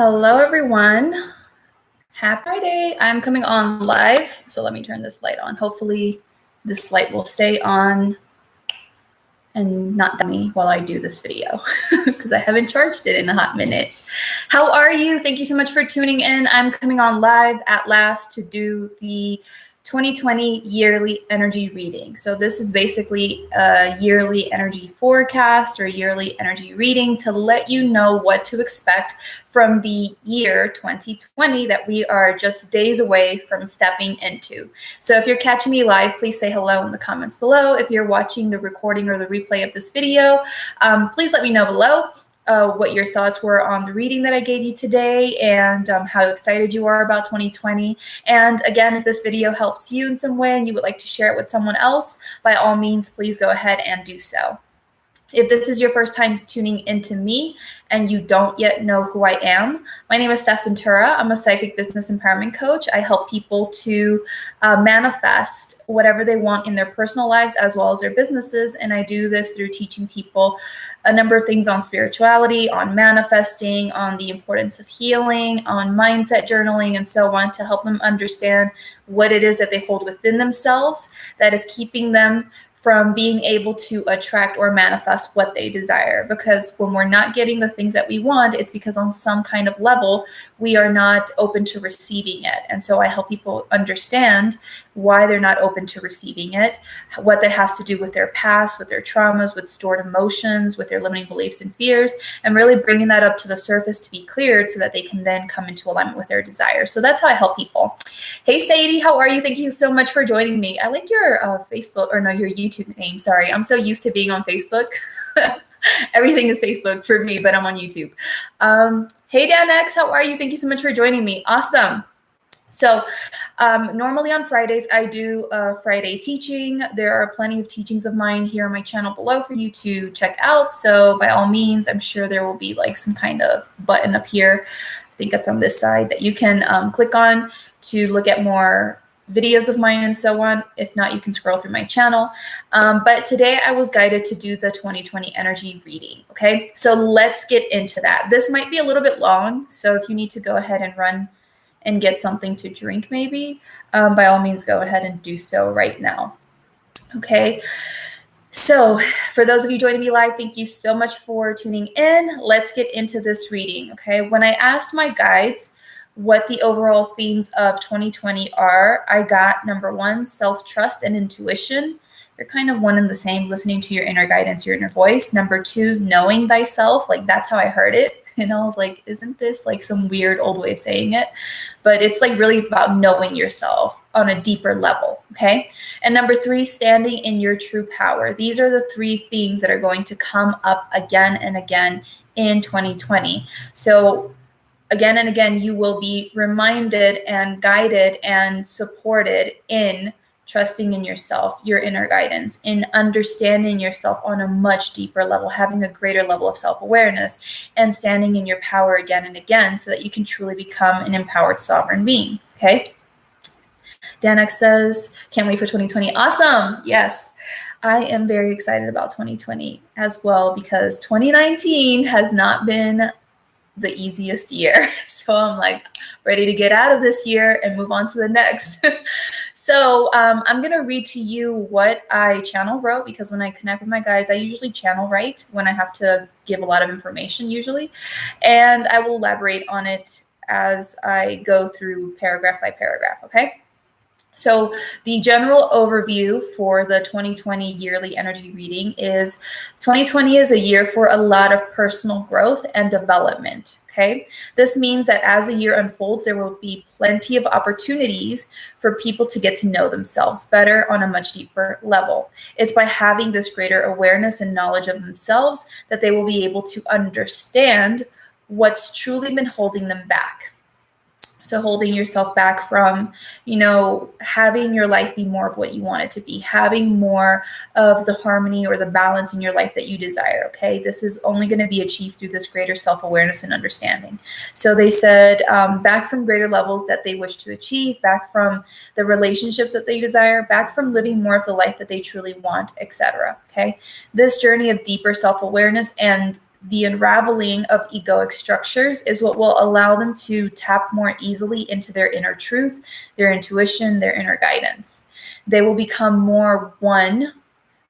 Hello, everyone. Happy Friday. I'm coming on live, so let me turn this light on. Hopefully, this light will stay on and not die me while I do this video because I haven't charged it in a hot minute. How are you? Thank you so much for tuning in. I'm coming on live at last to do the 2020 yearly energy reading. So this is basically a yearly energy forecast or yearly energy reading to let you know what to expect from the year 2020 that we are just days away from stepping into. So if you're catching me live, please say hello in the comments below. If you're watching the recording or the replay of this video, please let me know below what your thoughts were on the reading that I gave you today and how excited you are about 2020. And again, if this video helps you in some way and you would like to share it with someone else, by all means, please go ahead and do so. If this is your first time tuning into me and you don't yet know who I am, my name is Stef Ventura. I'm a psychic business empowerment coach. I help people to manifest whatever they want in their personal lives as well as their businesses. And I do this through teaching people a number of things on spirituality, on manifesting, on the importance of healing, on mindset journaling, and so on to help them understand what it is that they hold within themselves that is keeping them from being able to attract or manifest what they desire. Because when we're not getting the things that we want, it's because on some kind of level, we are not open to receiving it. And so I help people understand why they're not open to receiving it, what that has to do with their past, with their traumas, with stored emotions, with their limiting beliefs and fears, and really bringing that up to the surface to be cleared so that they can then come into alignment with their desires. So that's how I help people. Hey, Sadie, how are you? Thank you so much for joining me. I like your your YouTube name. Sorry, I'm so used to being on Facebook. Everything is Facebook for me, but I'm on YouTube. Hey, Dan X, how are you? Thank you so much for joining me. Awesome. So normally on Fridays, I do Friday teaching. There are plenty of teachings of mine here on my channel below for you to check out. So by all means, I'm sure there will be like some kind of button up here. I think it's on this side that you can click on to look at more videos of mine and so on. If not, you can scroll through my channel. But today I was guided to do the 2020 energy reading. Okay, so let's get into that. This might be a little bit long. So if you need to go ahead and run and get something to drink maybe, by all means, go ahead and do so right now. Okay. So for those of you joining me live, thank you so much for tuning in. Let's get into this reading. Okay. When I asked my guides what the overall themes of 2020 are, I got number one, self-trust and intuition. They're kind of one and the same, listening to your inner guidance, your inner voice. Number two, knowing thyself. Like that's how I heard it. And I was like, isn't this like some weird old way of saying it? But it's like really about knowing yourself on a deeper level. Okay. And number three, standing in your true power. These are the three themes that are going to come up again and again in 2020. So again and again, you will be reminded and guided and supported in trusting in yourself, your inner guidance, in understanding yourself on a much deeper level, having a greater level of self-awareness, and standing in your power again and again so that you can truly become an empowered sovereign being. Okay. Danex says, can't wait for 2020. Awesome. Yes. I am very excited about 2020 as well because 2019 has not been the easiest year. So I'm like ready to get out of this year and move on to the next. So I'm going to read to you what I channel wrote, because when I connect with my guides, I usually channel write when I have to give a lot of information usually. And I will elaborate on it as I go through paragraph by paragraph. Okay. So the general overview for the 2020 yearly energy reading is 2020 is a year for a lot of personal growth and development. Okay. This means that as the year unfolds, there will be plenty of opportunities for people to get to know themselves better on a much deeper level. It's by having this greater awareness and knowledge of themselves that they will be able to understand what's truly been holding them back. So holding yourself back from, having your life be more of what you want it to be, having more of the harmony or the balance in your life that you desire. Okay. This is only going to be achieved through this greater self-awareness and understanding. So they said back from greater levels that they wish to achieve, back from the relationships that they desire, back from living more of the life that they truly want, etc. Okay. This journey of deeper self-awareness and the unraveling of egoic structures is what will allow them to tap more easily into their inner truth, their intuition, their inner guidance. They will become more one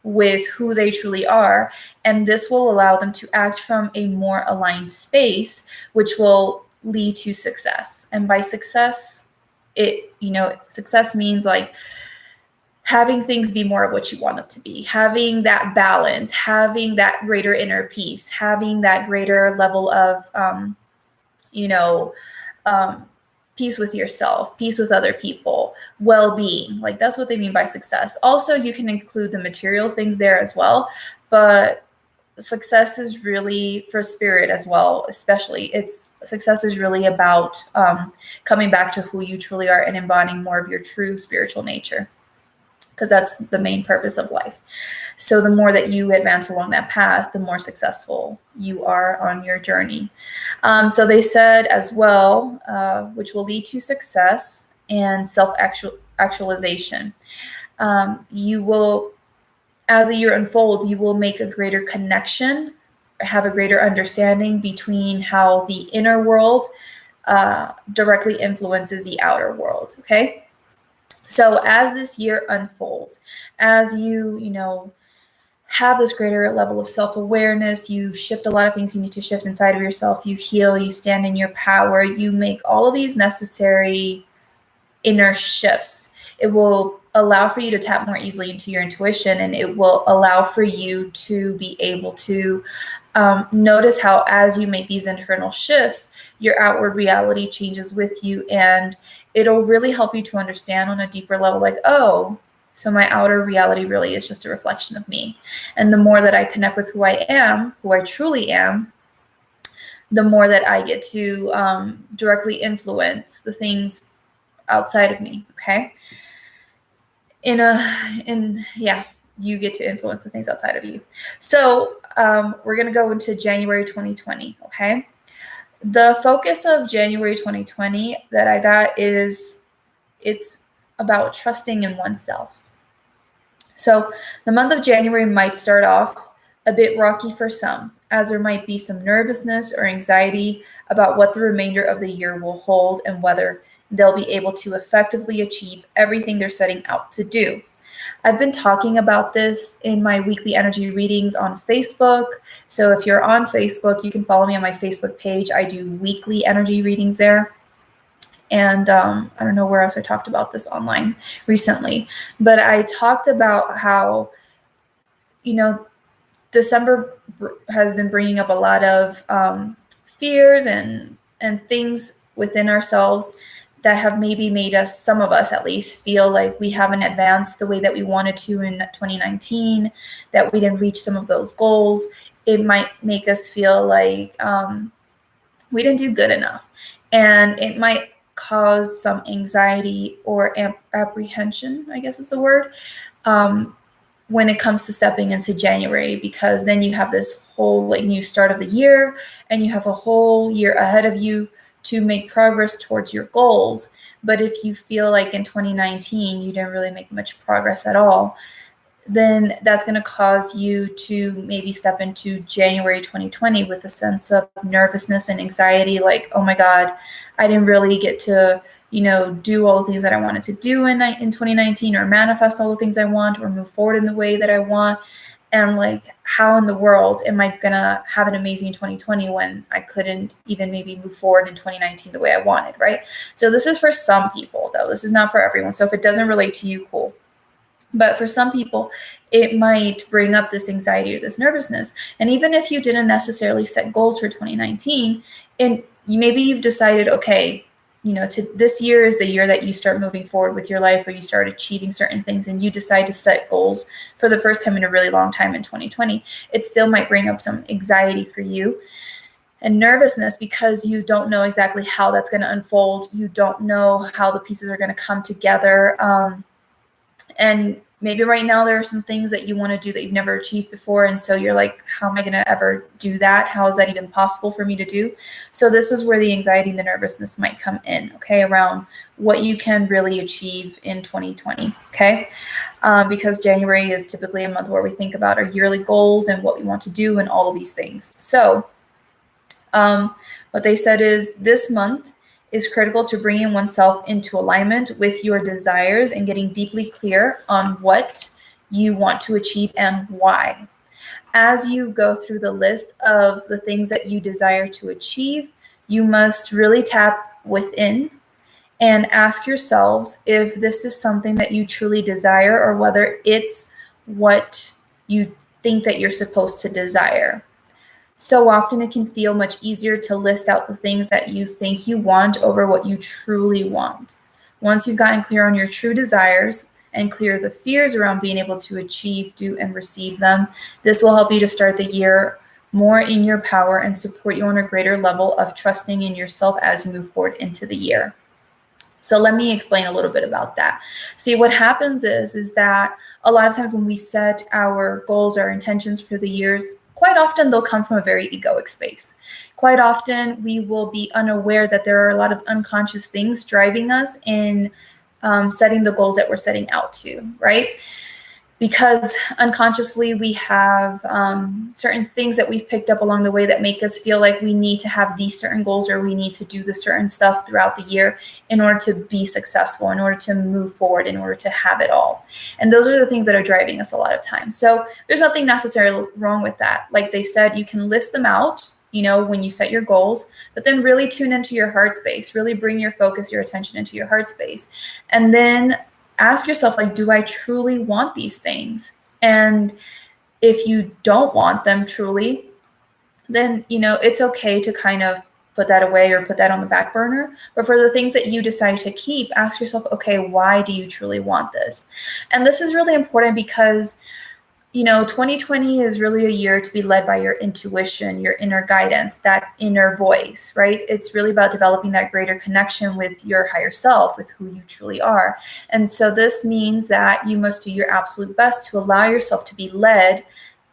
with who they truly are, and this will allow them to act from a more aligned space, which will lead to success. And by success, success means like having things be more of what you want it to be, having that balance, having that greater inner peace, having that greater level of, peace with yourself, peace with other people, well-being. Like that's what they mean by success. Also, you can include the material things there as well, but success is really for spirit as well, especially success is really about coming back to who you truly are and embodying more of your true spiritual nature, because that's the main purpose of life. So the more that you advance along that path, the more successful you are on your journey. So they said as well, which will lead to success and self-actualization. You will, as the year unfolds, you will make a greater connection, have a greater understanding between how the inner world directly influences the outer world, okay? So as this year unfolds, as you have this greater level of self-awareness, you shift a lot of things you need to shift inside of yourself, you heal, you stand in your power, you make all of these necessary inner shifts. It will allow for you to tap more easily into your intuition, and it will allow for you to be able to notice how, as you make these internal shifts, your outward reality changes with you, and it'll really help you to understand on a deeper level, like, oh, so my outer reality really is just a reflection of me. And the more that I connect with who I am, who I truly am, the more that I get to directly influence the things outside of me, okay? You get to influence the things outside of you. So we're going to go into January 2020, okay? The focus of January 2020 that I got is it's about trusting in oneself. So the month of January might start off a bit rocky for some, as there might be some nervousness or anxiety about what the remainder of the year will hold and whether they'll be able to effectively achieve everything they're setting out to do. I've been talking about this in my weekly energy readings on Facebook. So if you're on Facebook, you can follow me on my Facebook page. I do weekly energy readings there. And I don't know where else I talked about this online recently, but I talked about how, December has been bringing up a lot of fears and things within ourselves that have maybe made us, some of us at least, feel like we haven't advanced the way that we wanted to in 2019, that we didn't reach some of those goals. It might make us feel like we didn't do good enough. And it might cause some anxiety or apprehension, I guess is the word, when it comes to stepping into January, because then you have this whole new start of the year and you have a whole year ahead of you to make progress towards your goals. But if you feel like in 2019 you didn't really make much progress at all, then that's going to cause you to maybe step into January 2020 with a sense of nervousness and anxiety, like, oh my God, I didn't really get to, do all the things that I wanted to do in 2019, or manifest all the things I want, or move forward in the way that I want. And like, how in the world am I going to have an amazing 2020 when I couldn't even maybe move forward in 2019 the way I wanted, right? So this is for some people, though. This is not for everyone. So if it doesn't relate to you, cool. But for some people, it might bring up this anxiety or this nervousness. And even if you didn't necessarily set goals for 2019, and maybe you've decided, okay, this year is the year that you start moving forward with your life, or you start achieving certain things, and you decide to set goals for the first time in a really long time in 2020, it still might bring up some anxiety for you and nervousness, because you don't know exactly how that's going to unfold. You don't know how the pieces are going to come together. And maybe right now there are some things that you want to do that you've never achieved before. And so you're like, how am I going to ever do that? How is that even possible for me to do? So this is where the anxiety and the nervousness might come in, okay, around what you can really achieve in 2020, okay? Because January is typically a month where we think about our yearly goals and what we want to do and all of these things. So what they said is this month is critical to bringing oneself into alignment with your desires and getting deeply clear on what you want to achieve and why. As you go through the list of the things that you desire to achieve, you must really tap within and ask yourselves if this is something that you truly desire or whether it's what you think that you're supposed to desire. So often it can feel much easier to list out the things that you think you want over what you truly want. Once you've gotten clear on your true desires and clear the fears around being able to achieve, do, and receive them, this will help you to start the year more in your power and support you on a greater level of trusting in yourself as you move forward into the year. So let me explain a little bit about that. See, what happens is that a lot of times when we set our goals, our intentions for the years, quite often they'll come from a very egoic space. Quite often we will be unaware that there are a lot of unconscious things driving us in setting the goals that we're setting out to, right? Because unconsciously we have certain things that we've picked up along the way that make us feel like we need to have these certain goals or we need to do this certain stuff throughout the year in order to be successful, in order to move forward, in order to have it all. And those are the things that are driving us a lot of times. So there's nothing necessarily wrong with that. Like they said, you can list them out, you know, when you set your goals, but then really tune into your heart space, really bring your focus, your attention into your heart space. And then ask yourself, like, do I truly want these things? And if you don't want them truly, then, you know, it's okay to kind of put that away or put that on the back burner. But for the things that you decide to keep, ask yourself, okay, why do you truly want this? And this is really important because, you know, 2020 is really a year to be led by your intuition, your inner guidance, that inner voice, right? It's really about developing that greater connection with your higher self, with who you truly are. And so this means that you must do your absolute best to allow yourself to be led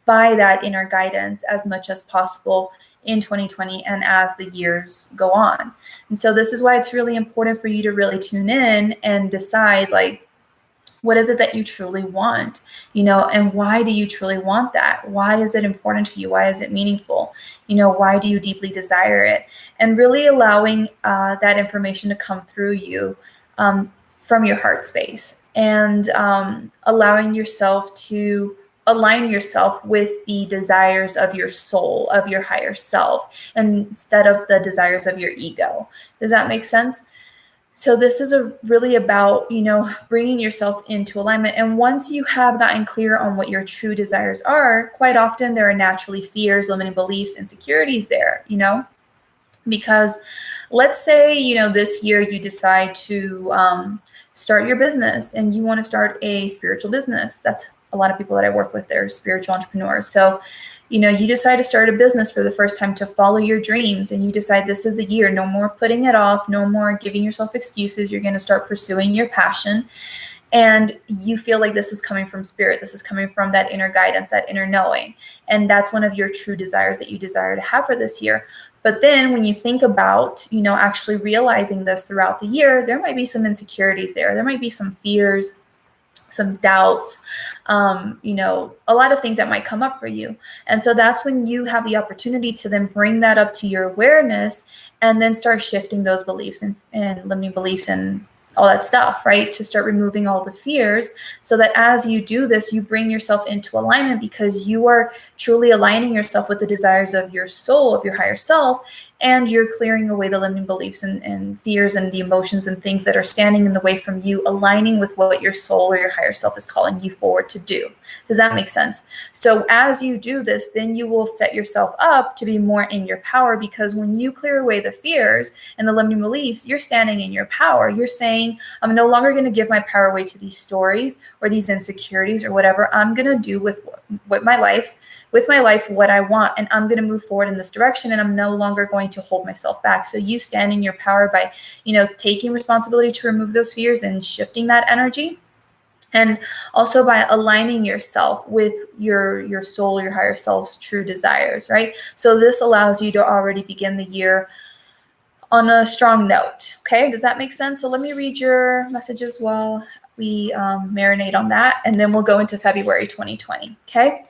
by that inner guidance as much as possible in 2020 and as the years go on. And so this is why it's really important for you to really tune in and decide, like, what is it that you truly want, you know, and why do you truly want that? Why is it important to you? Why is it meaningful? You know, why do you deeply desire it? And really allowing that information to come through you from your heart space and allowing yourself to align yourself with the desires of your soul, of your higher self, instead of the desires of your ego. Does that make sense? So this is really about, you know, bringing yourself into alignment. And once you have gotten clear on what your true desires are, quite often there are naturally fears, limiting beliefs, insecurities there, you know, because let's say, you know, this year you decide to start your business and you want to start a spiritual business. That's a lot of people that I work with, they're spiritual entrepreneurs. So, you know, you decide to start a business for the first time to follow your dreams, and you decide this is a year, no more putting it off, no more giving yourself excuses. You're going to start pursuing your passion. And you feel like this is coming from spirit. This is coming from that inner guidance, that inner knowing. And that's one of your true desires that you desire to have for this year. But then when you think about, you know, actually realizing this throughout the year, there might be some insecurities there. There might be some fears, some doubts, you know, a lot of things that might come up for you. And so that's when you have the opportunity to then bring that up to your awareness and then start shifting those beliefs and limiting beliefs and all that stuff, right? To start removing all the fears so that as you do this, you bring yourself into alignment because you are truly aligning yourself with the desires of your soul, of your higher self, and you're clearing away the limiting beliefs and fears and the emotions and things that are standing in the way from you aligning with what your soul or your higher self is calling you forward to do. Does that make sense? So as you do this, then you will set yourself up to be more in your power, because when you clear away the fears and the limiting beliefs, you're standing in your power. You're saying, I'm no longer going to give my power away to these stories or these insecurities or whatever. I'm going to do with my life what I want, and I'm going to move forward in this direction, and I'm no longer going to hold myself back. So you stand in your power by, you know, taking responsibility to remove those fears and shifting that energy. And also by aligning yourself with your soul, your higher self's true desires, right? So this allows you to already begin the year on a strong note. Okay, does that make sense? So let me read your messages while we marinate on that, and then we'll go into February 2020. Okay.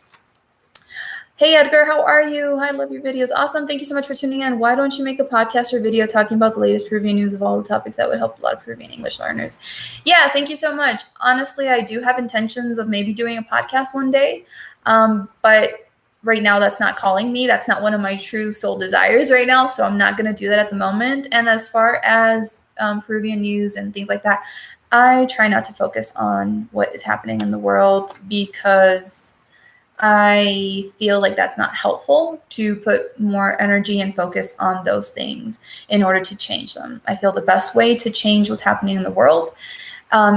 Hey Edgar, how are you? I love your videos. Awesome. Thank you so much for tuning in. Why don't you make a podcast or video talking about the latest Peruvian news of all the topics that would help a lot of Peruvian English learners? Yeah, thank you so much. Honestly, I do have intentions of maybe doing a podcast one day, but right now that's not calling me. That's not one of my true soul desires right now, so I'm not going to do that at the moment. And as far as Peruvian news and things like that, I try not to focus on what is happening in the world because I feel like that's not helpful to put more energy and focus on those things in order to change them. I feel the best way to change what's happening in the world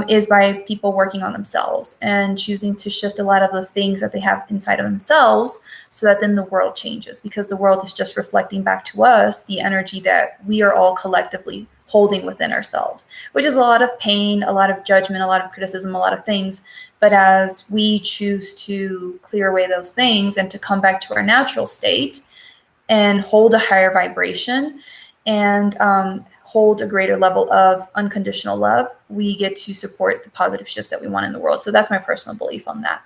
is by people working on themselves and choosing to shift a lot of the things that they have inside of themselves so that then the world changes, because the world is just reflecting back to us the energy that we are all collectively holding within ourselves, which is a lot of pain, a lot of judgment, a lot of criticism, a lot of things. But as we choose to clear away those things and to come back to our natural state and hold a higher vibration and hold a greater level of unconditional love, we get to support the positive shifts that we want in the world. So that's my personal belief on that.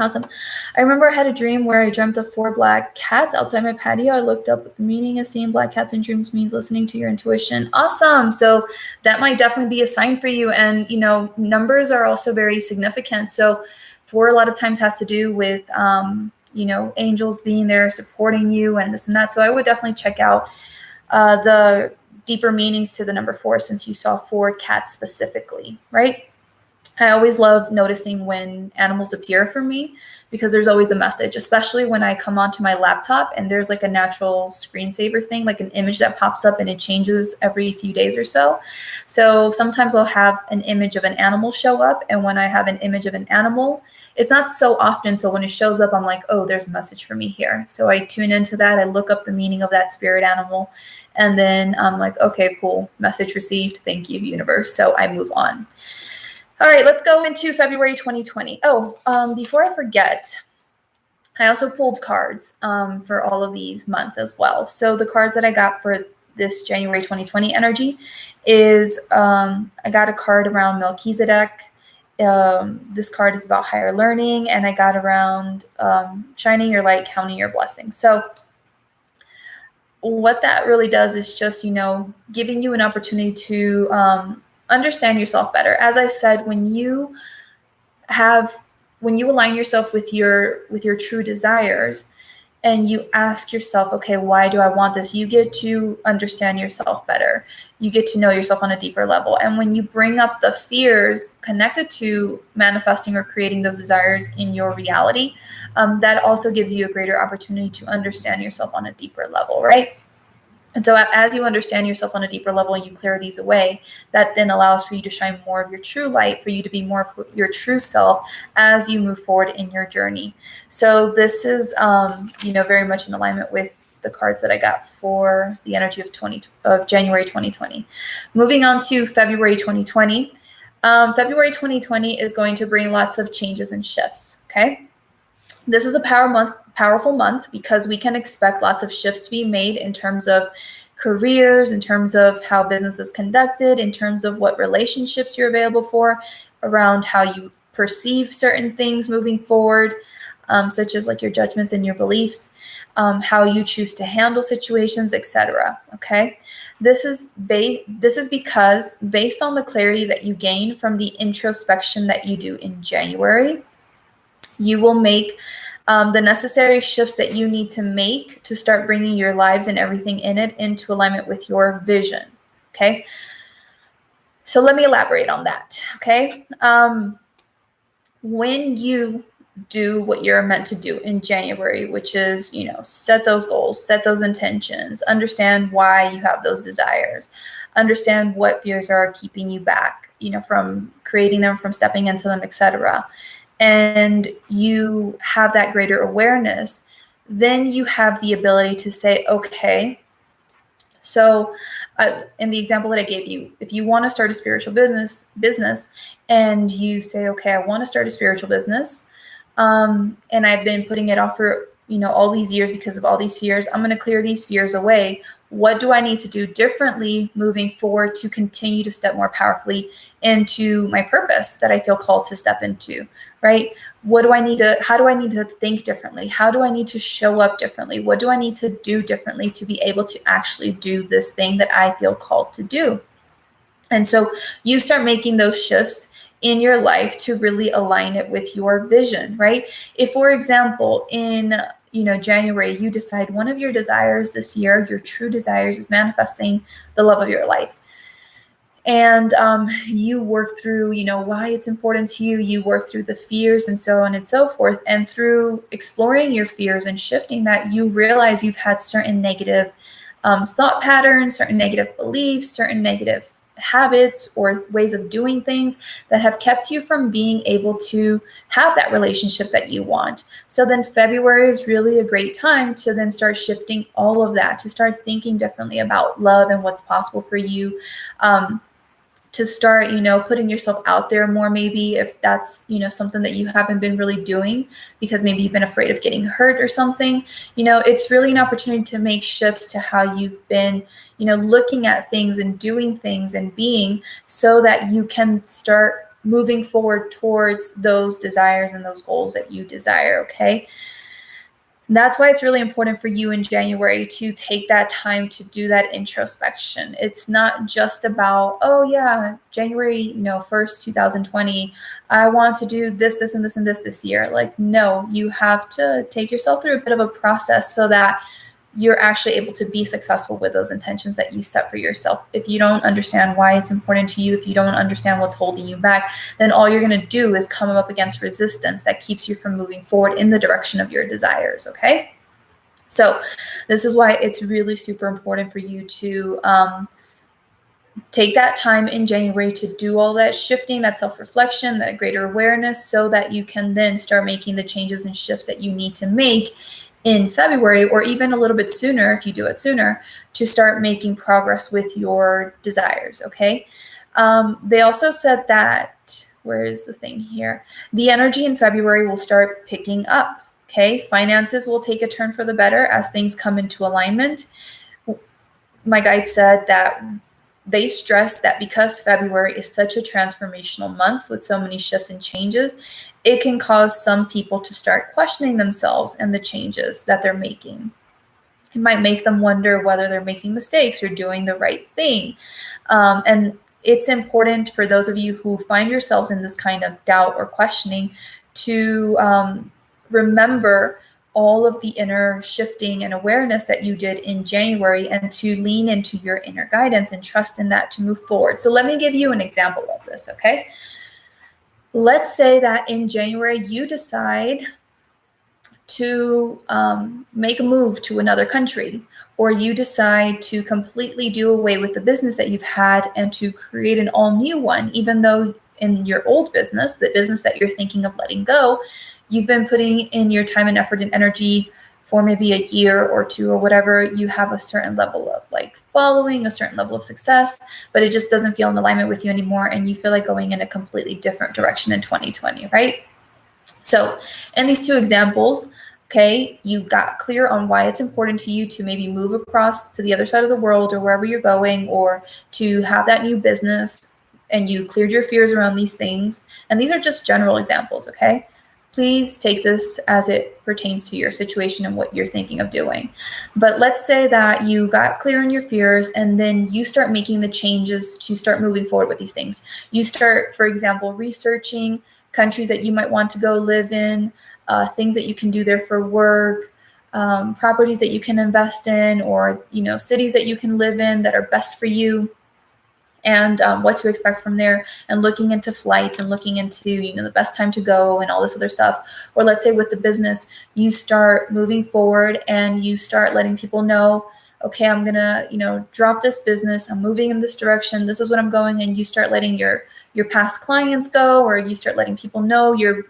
Awesome. I remember I had a dream where I dreamt of 4 black cats outside my patio. I looked up what the meaning of seeing black cats in dreams means, listening to your intuition. Awesome. So that might definitely be a sign for you. And, numbers are also very significant. So 4 a lot of times has to do with, angels being there supporting you and this and that. So I would definitely check out the deeper meanings to the number 4 since you saw 4 cats specifically, right? I always love noticing when animals appear for me because there's always a message, especially when I come onto my laptop and there's like a natural screensaver thing, like an image that pops up and it changes every few days or so. So sometimes I'll have an image of an animal show up. And when I have an image of an animal, it's not so often. So when it shows up, I'm like, oh, there's a message for me here. So I tune into that. I look up the meaning of that spirit animal. And then I'm like, okay, cool. Message received. Thank you, universe. So I move on. All right, let's go into February 2020. Before I forget, I also pulled cards for all of these months as well. So the cards that I got for this January 2020 energy is I got a card around Melchizedek. This card is about higher learning, and I got around shining your light, counting your blessings. So what that really does is just, giving you an opportunity to understand yourself better. As I said, when you align yourself with your true desires and you ask yourself, okay, why do I want this? You get to understand yourself better. You get to know yourself on a deeper level. And when you bring up the fears connected to manifesting or creating those desires in your reality, that also gives you a greater opportunity to understand yourself on a deeper level, right? And so as you understand yourself on a deeper level and you clear these away, that then allows for you to shine more of your true light, for you to be more of your true self as you move forward in your journey. So this is, very much in alignment with the cards that I got for the energy of January 2020. Moving on to February 2020. February 2020 is going to bring lots of changes and shifts, okay? This is a powerful month because we can expect lots of shifts to be made in terms of careers, in terms of how business is conducted, in terms of what relationships you're available for, around how you perceive certain things moving forward, such as like your judgments and your beliefs, how you choose to handle situations, etc. Okay, this is because based on the clarity that you gain from the introspection that you do in January, you will make the necessary shifts that you need to make to start bringing your lives and everything in it into alignment with your vision, okay? So let me elaborate on that, okay? When you do what you're meant to do in January, which is, set those goals, set those intentions, understand why you have those desires, understand what fears are keeping you back, from creating them, from stepping into them, etc., and you have that greater awareness, then you have the ability to say, okay, so in the example that I gave you, if you want to start a spiritual business and you say, okay, I want to start a spiritual business. And I've been putting it off for, all these years because of all these fears. I'm going to clear these fears away. What do I need to do differently moving forward to continue to step more powerfully into my purpose that I feel called to step into, right? How do I need to think differently? How do I need to show up differently? What do I need to do differently to be able to actually do this thing that I feel called to do? And so you start making those shifts in your life to really align it with your vision, right? If, for example, in January, you decide one of your desires this year, your true desires, is manifesting the love of your life. And you work through, why it's important to you. You work through the fears and so on and so forth. And through exploring your fears and shifting that, you realize you've had certain negative thought patterns, certain negative beliefs, certain negative habits or ways of doing things that have kept you from being able to have that relationship that you want. So then February is really a great time to then start shifting all of that, to start thinking differently about love and what's possible for you. To start, putting yourself out there more, maybe if that's, something that you haven't been really doing because maybe you've been afraid of getting hurt or something. It's really an opportunity to make shifts to how you've been, looking at things and doing things and being, so that you can start moving forward towards those desires and those goals that you desire. Okay. That's why it's really important for you in January to take that time to do that introspection. It's not just about, oh yeah, January, 1st, 2020, I want to do this, this, and this, and this year. Like, no, you have to take yourself through a bit of a process so that you're actually able to be successful with those intentions that you set for yourself. If you don't understand why it's important to you, if you don't understand what's holding you back, then all you're going to do is come up against resistance that keeps you from moving forward in the direction of your desires. Okay. So this is why it's really super important for you to take that time in January to do all that shifting, that self-reflection, that greater awareness, so that you can then start making the changes and shifts that you need to make in February, or even a little bit sooner if you do it sooner, to start making progress with your desires. Okay. They also said that, where is the thing here? The energy in February will start picking up. Okay. Finances will take a turn for the better as things come into alignment. My guide said that they stress that because February is such a transformational month with so many shifts and changes, it can cause some people to start questioning themselves and the changes that they're making. It might make them wonder whether they're making mistakes or doing the right thing. And it's important for those of you who find yourselves in this kind of doubt or questioning to remember all of the inner shifting and awareness that you did in January, and to lean into your inner guidance and trust in that to move forward. So let me give you an example of this, okay? Let's say that in January you decide to make a move to another country, or you decide to completely do away with the business that you've had and to create an all new one, even though in your old business, the business that you're thinking of letting go, you've been putting in your time and effort and energy for maybe a year or two or whatever. You have a certain level of following, a certain level of success, but it just doesn't feel in alignment with you anymore. And you feel like going in a completely different direction in 2020, right? So in these two examples, okay, you got clear on why it's important to you to maybe move across to the other side of the world or wherever you're going, or to have that new business, and you cleared your fears around these things. And these are just general examples, okay? Please take this as it pertains to your situation and what you're thinking of doing. But let's say that you got clear on your fears, and then you start making the changes to start moving forward with these things. You start, for example, researching countries that you might want to go live in, things that you can do there for work, properties that you can invest in, or cities that you can live in that are best for you, and what to expect from there, and looking into flights and looking into the best time to go and all this other stuff. Or let's say with the business, you start moving forward and you start letting people know, okay, I'm gonna drop this business, I'm moving in this direction, this is what I'm going. And you start letting your past clients go, or you start letting people know you're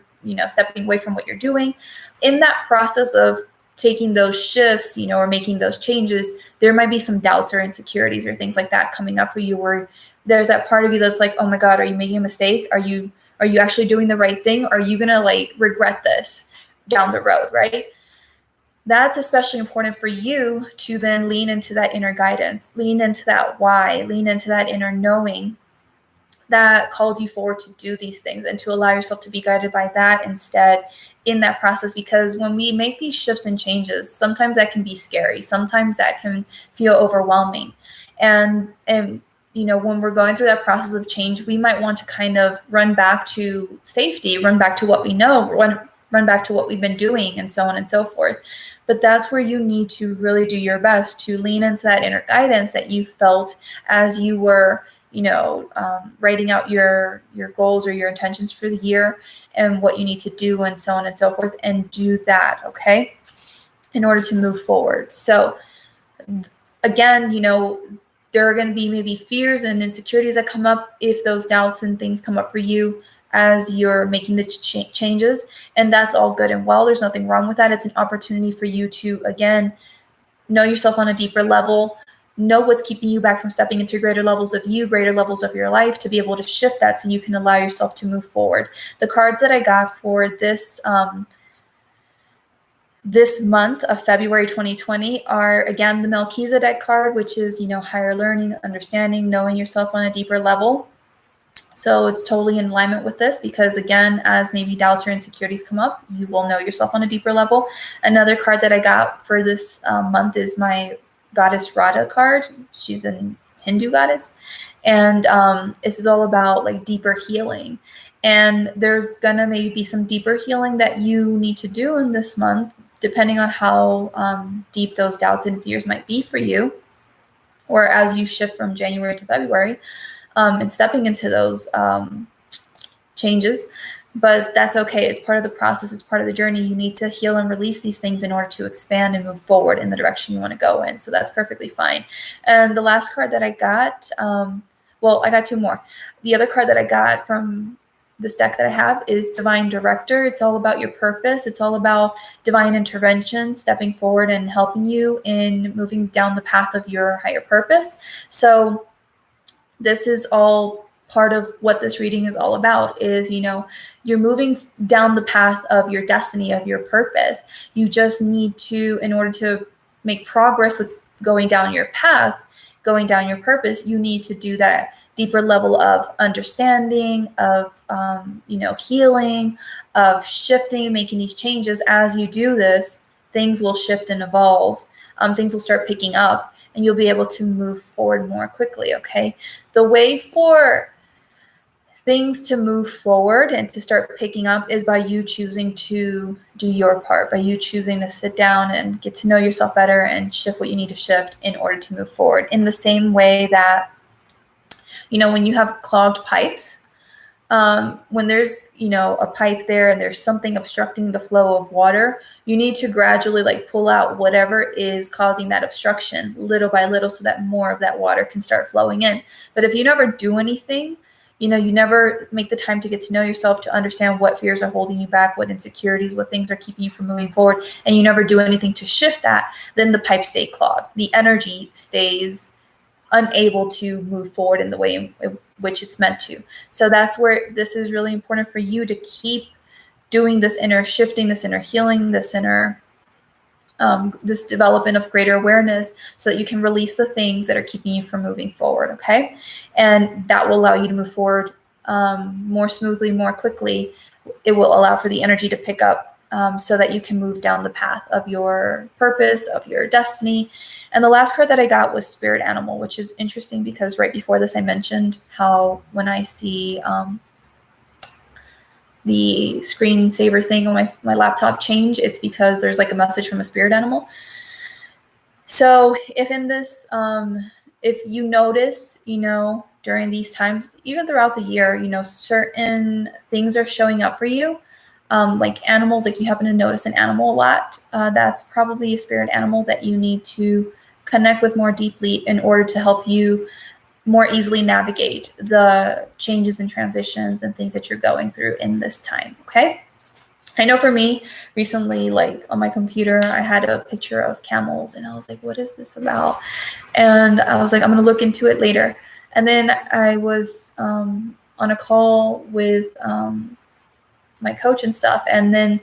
stepping away from what you're doing. In that process of taking those shifts, or making those changes, there might be some doubts or insecurities or things like that coming up for you, where there's that part of you that's like, oh my God, are you making a mistake? Are you actually doing the right thing? Are you gonna like regret this down the road, right? That's especially important for you to then lean into that inner guidance, lean into that why, lean into that inner knowing that called you forward to do these things, and to allow yourself to be guided by that instead in that process. Because when we make these shifts and changes, sometimes that can be scary. Sometimes that can feel overwhelming. And when we're going through that process of change, we might want to kind of run back to safety, run back to what we know, run back to what we've been doing, and so on and so forth. But that's where you need to really do your best to lean into that inner guidance that you felt as you were writing out your goals or your intentions for the year, and what you need to do, and so on and so forth, and do that, okay, in order to move forward. So again, there are going to be maybe fears and insecurities that come up if those doubts and things come up for you as you're making the changes, and that's all good and well. There's nothing wrong with that. It's an opportunity for you to, again, know yourself on a deeper level, know what's keeping you back from stepping into greater levels of you, greater levels of your life, to be able to shift that so you can allow yourself to move forward. The cards that I got for this month of February 2020 are, again, the Melchizedek card, which is, higher learning, understanding, knowing yourself on a deeper level. So it's totally in alignment with this, because again, as maybe doubts or insecurities come up, you will know yourself on a deeper level. Another card that I got for this month is my Goddess Radha card. She's a Hindu goddess. And this is all about like deeper healing. And there's gonna maybe be some deeper healing that you need to do in this month, depending on how deep those doubts and fears might be for you, or as you shift from January to February, and stepping into those changes. But that's okay. It's part of the process. It's part of the journey. You need to heal and release these things in order to expand and move forward in the direction you want to go in. So that's perfectly fine. And the last card that I got, I got two more. The other card that I got from this deck that I have is Divine Director. It's all about your purpose. It's all about divine intervention, stepping forward and helping you in moving down the path of your higher purpose. So this is all part of what this reading is all about, is, you're moving down the path of your destiny, of your purpose. You just need to, in order to make progress with going down your path, going down your purpose, you need to do that deeper level of understanding, of, healing, of shifting, making these changes. As you do this, things will shift and evolve. Things will start picking up, and you'll be able to move forward more quickly, okay? The way for things to move forward and to start picking up is by you choosing to do your part, by you choosing to sit down and get to know yourself better and shift what you need to shift in order to move forward. In the same way that, when you have clogged pipes, when there's, a pipe there and there's something obstructing the flow of water, you need to gradually pull out whatever is causing that obstruction little by little, so that more of that water can start flowing in. But if you never do anything, you never make the time to get to know yourself, to understand what fears are holding you back, what insecurities, what things are keeping you from moving forward, and you never do anything to shift that, then the pipes stay clogged. The energy stays unable to move forward in the way in which it's meant to. So that's where this is really important for you to keep doing this inner shifting, this inner healing, this inner this development of greater awareness, so that you can release the things that are keeping you from moving forward, okay? And that will allow you to move forward more smoothly, more quickly. It will allow for the energy to pick up so that you can move down the path of your purpose, of your destiny. And the last card that I got was Spirit Animal, which is interesting because right before this I mentioned how when I see the screensaver thing on my laptop change, it's because there's a message from a spirit animal. So if in this, if you notice, during these times, even throughout the year, certain things are showing up for you, like animals, you happen to notice an animal a lot, that's probably a spirit animal that you need to connect with more deeply in order to help you more easily navigate the changes and transitions and things that you're going through in this time, okay? I know for me recently, like on my computer, I had a picture of camels and I was like, what is this about? And I was like, I'm going to look into it later. And then I was on a call with my coach and stuff. And then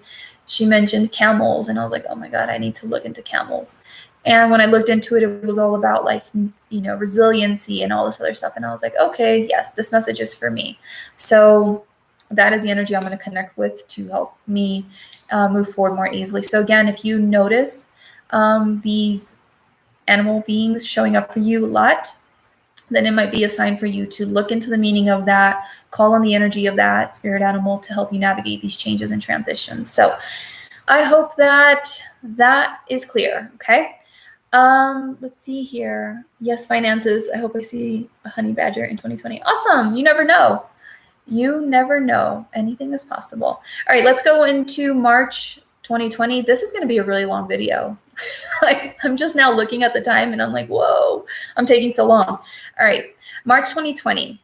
she mentioned camels and I was like, oh my God, I need to look into camels. And when I looked into it, it was all about like, you know, resiliency and all this other stuff. And I was like, okay, yes, this message is for me. So that is the energy I'm going to connect with to help me move forward more easily. So again, if you notice these animal beings showing up for you a lot, then it might be a sign for you to look into the meaning of that, call on the energy of that spirit animal to help you navigate these changes and transitions. So I hope that that is clear. Okay. Let's see here. Yes, finances. I hope I see a honey badger in 2020. Awesome. You never know. You never know. Anything is possible. All right, let's go into March 2020. This is going to be a really long video. Like, I'm just now looking at the time and I'm like, whoa, I'm taking so long. All right, March 2020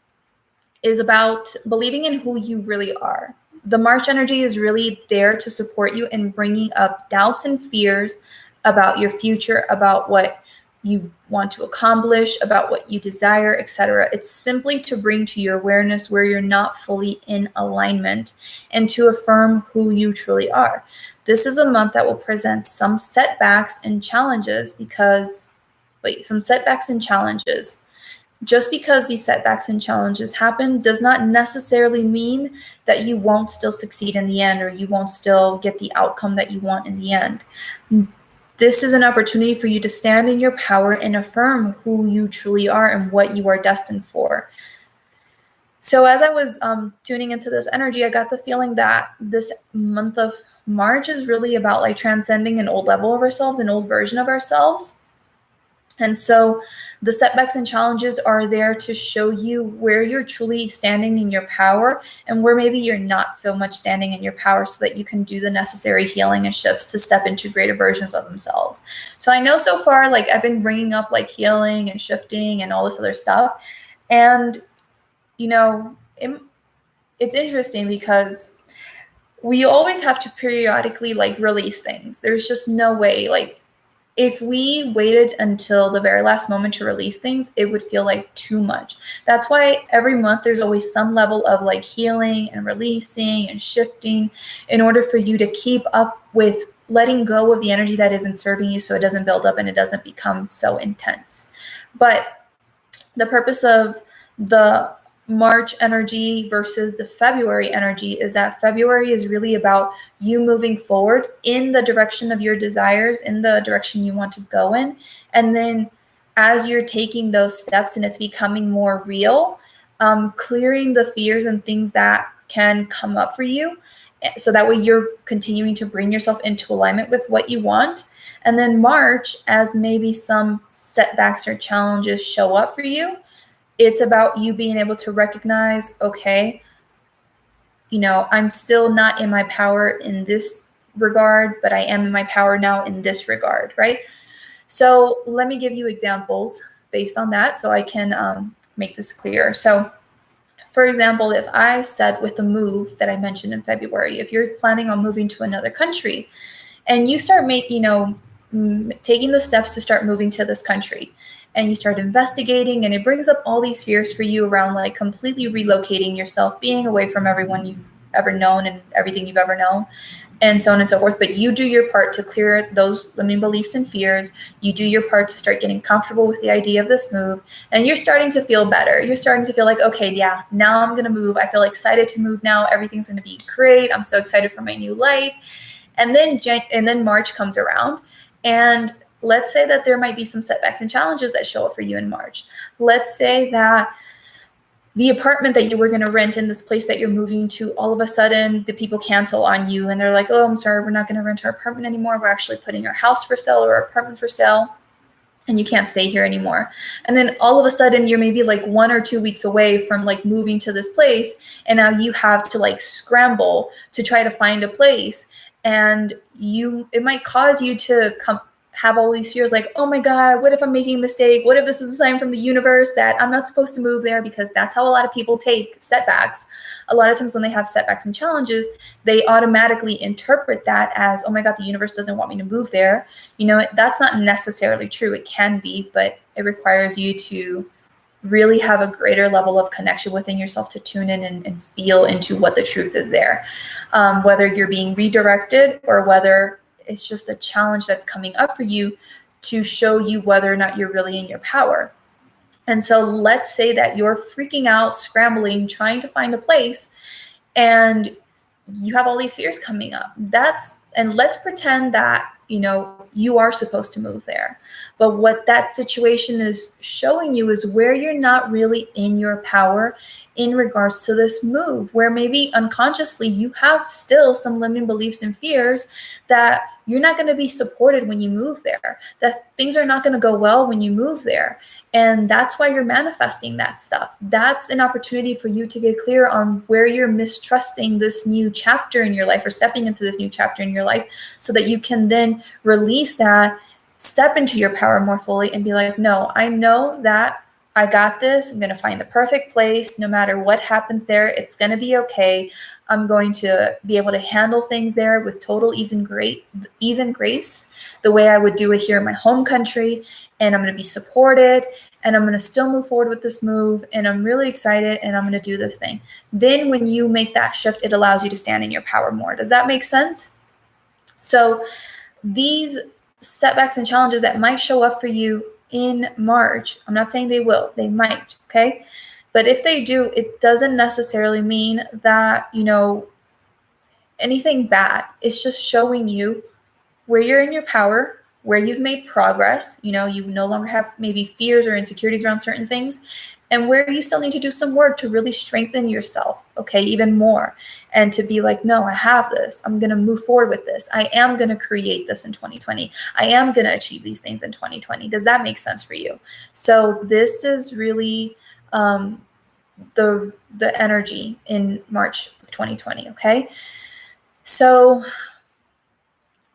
is about believing in who you really are. The March energy is really there to support you in bringing up doubts and fears about your future, about what you want to accomplish, about what you desire, etc. It's simply to bring to your awareness where you're not fully in alignment and to affirm who you truly are. This is a month that will present some setbacks and challenges Just because these setbacks and challenges happen does not necessarily mean that you won't still succeed in the end or you won't still get the outcome that you want in the end. This is an opportunity for you to stand in your power and affirm who you truly are and what you are destined for. So as I was tuning into this energy, I got the feeling that this month of March is really about like transcending an old level of ourselves, an old version of ourselves. And so the setbacks and challenges are there to show you where you're truly standing in your power and where maybe you're not so much standing in your power so that you can do the necessary healing and shifts to step into greater versions of themselves. So I know so far, like I've been bringing up like healing and shifting and all this other stuff. And, you know, it's interesting because we always have to periodically like release things. There's just no way, like, if we waited until the very last moment to release things, it would feel like too much. That's why every month there's always some level of like healing and releasing and shifting in order for you to keep up with letting go of the energy that isn't serving you so it doesn't build up and it doesn't become so intense. But the purpose of the March energy versus the February energy is that February is really about you moving forward in the direction of your desires, in the direction you want to go in. And then as you're taking those steps and it's becoming more real, clearing the fears and things that can come up for you. So that way you're continuing to bring yourself into alignment with what you want. And then March, as maybe some setbacks or challenges show up for you, it's about you being able to recognize, okay, you know, I'm still not in my power in this regard, but I am in my power now in this regard, right? So let me give you examples based on that so I can make this clear. So for example, if I said with the move that I mentioned in February, if you're planning on moving to another country and you start taking the steps to start moving to this country, and you start investigating, and it brings up all these fears for you around like completely relocating yourself, being away from everyone you've ever known and everything you've ever known, and so on and so forth. But you do your part to clear those limiting beliefs and fears. You do your part to start getting comfortable with the idea of this move, and you're starting to feel better. You're starting to feel like, okay, yeah, now I'm going to move. I feel excited to move now. Everything's going to be great. I'm so excited for my new life. And then March comes around, and let's say that there might be some setbacks and challenges that show up for you in March. Let's say that the apartment that you were going to rent in this place that you're moving to, all of a sudden the people cancel on you and they're like, oh, I'm sorry, we're not going to rent our apartment anymore. We're actually putting our house for sale or our apartment for sale, and you can't stay here anymore. And then all of a sudden you're maybe like 1 or 2 weeks away from like moving to this place, and now you have to like scramble to try to find a place. And it might cause you to have all these fears like, oh my God, what if I'm making a mistake? What if this is a sign from the universe that I'm not supposed to move there? Because that's how a lot of people take setbacks. A lot of times when they have setbacks and challenges, they automatically interpret that as, oh my God, the universe doesn't want me to move there. You know, that's not necessarily true. It can be, but it requires you to really have a greater level of connection within yourself to tune in and feel into what the truth is there. Whether you're being redirected or whether it's just a challenge that's coming up for you to show you whether or not you're really in your power. And so let's say that you're freaking out, scrambling, trying to find a place, and you have all these fears coming up. And let's pretend that, you know, you are supposed to move there. But what that situation is showing you is where you're not really in your power in regards to this move, where maybe unconsciously you have still some limiting beliefs and fears that you're not going to be supported when you move there, that things are not going to go well when you move there. And that's why you're manifesting that stuff. That's an opportunity for you to get clear on where you're mistrusting this new chapter in your life or stepping into this new chapter in your life so that you can then release that, step into your power more fully and be like, no, I know that I got this. I'm going to find the perfect place. No matter what happens there, it's going to be okay. I'm going to be able to handle things there with total ease and grace, the way I would do it here in my home country. And I'm going to be supported, and I'm going to still move forward with this move. And I'm really excited, and I'm going to do this thing. Then when you make that shift, it allows you to stand in your power more. Does that make sense? So these setbacks and challenges that might show up for you in March, I'm not saying they will, they might, okay? But if they do, it doesn't necessarily mean that, you know, anything bad. It's just showing you where you're in your power, where you've made progress, you know, you no longer have maybe fears or insecurities around certain things, and where you still need to do some work to really strengthen yourself, okay, even more. And to be like, no, I have this. I'm going to move forward with this. I am going to create this in 2020. I am going to achieve these things in 2020. Does that make sense for you? So this is really the energy in March of 2020, okay? So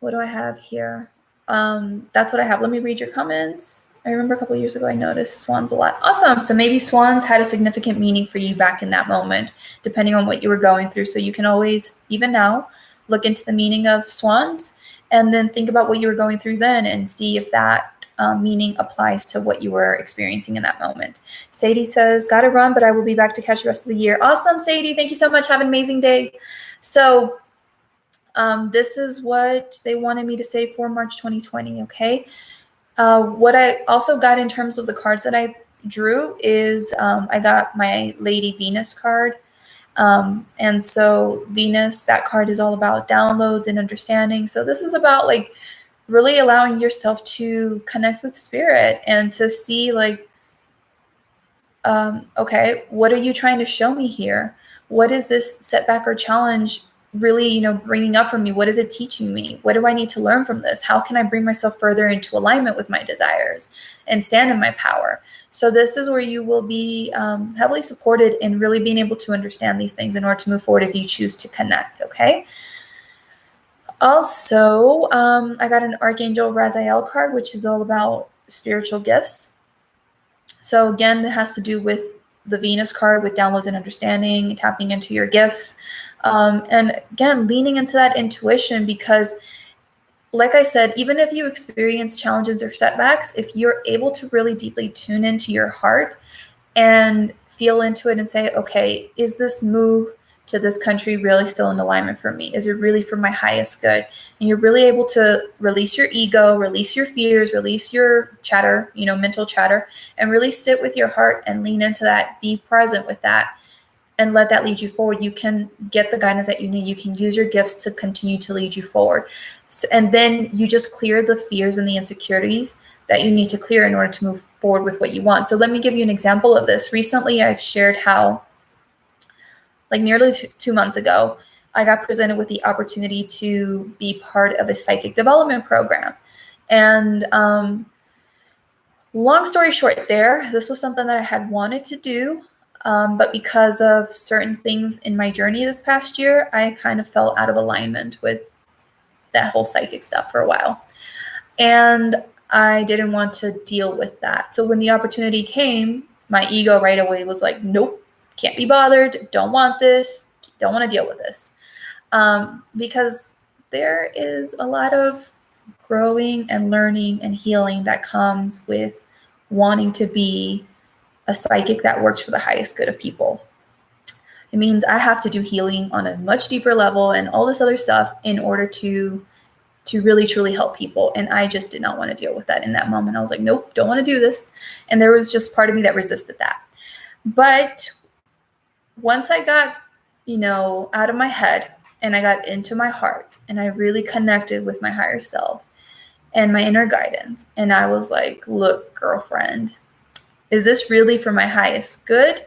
what do I have here? That's what I have. Let me read your comments. I remember a couple of years ago, I noticed swans a lot. Awesome. So maybe swans had a significant meaning for you back in that moment, depending on what you were going through. So you can always, even now, look into the meaning of swans and then think about what you were going through then and see if that meaning applies to what you were experiencing in that moment. Sadie says, gotta run, but I will be back to catch the rest of the year. Awesome, Sadie. Thank you so much. Have an amazing day. So this is what they wanted me to say for March 2020, okay? What I also got in terms of the cards that I drew is I got my Lady Venus card. And so Venus, that card is all about downloads and understanding. So this is about like really allowing yourself to connect with spirit and to see like, okay, what are you trying to show me here? What is this setback or challenge really, you know, bringing up for me? What is it teaching me? What do I need to learn from this? How can I bring myself further into alignment with my desires and stand in my power? So this is where you will be heavily supported in really being able to understand these things in order to move forward if you choose to connect, okay? Also, I got an Archangel Raziel card, which is all about spiritual gifts. So again, it has to do with the Venus card, with downloads and understanding, tapping into your gifts. And again, leaning into that intuition, because like I said, even if you experience challenges or setbacks, if you're able to really deeply tune into your heart and feel into it and say, okay, is this move to this country really still in alignment for me? Is it really for my highest good? And you're really able to release your ego, release your fears, release your chatter, you know, mental chatter, and really sit with your heart and lean into that, be present with that, and let that lead you forward. You can get the guidance that you need. You can use your gifts to continue to lead you forward. And then you just clear the fears and the insecurities that you need to clear in order to move forward with what you want. So let me give you an example of this. Recently, I've shared how, like nearly 2 months ago, I got presented with the opportunity to be part of a psychic development program. And long story short there, this was something that I had wanted to do. But because of certain things in my journey this past year, I kind of fell out of alignment with that whole psychic stuff for a while. And I didn't want to deal with that. So when the opportunity came, my ego right away was like, nope, can't be bothered. Don't want this. Don't want to deal with this. Because there is a lot of growing and learning and healing that comes with wanting to be a psychic that works for the highest good of people. It means I have to do healing on a much deeper level and all this other stuff in order to really truly help people. And I just did not want to deal with that in that moment. I was like, nope, don't want to do this. And there was just part of me that resisted that. But once I got, out of my head and I got into my heart and I really connected with my higher self and my inner guidance, and I was like, look, girlfriend, is this really for my highest good?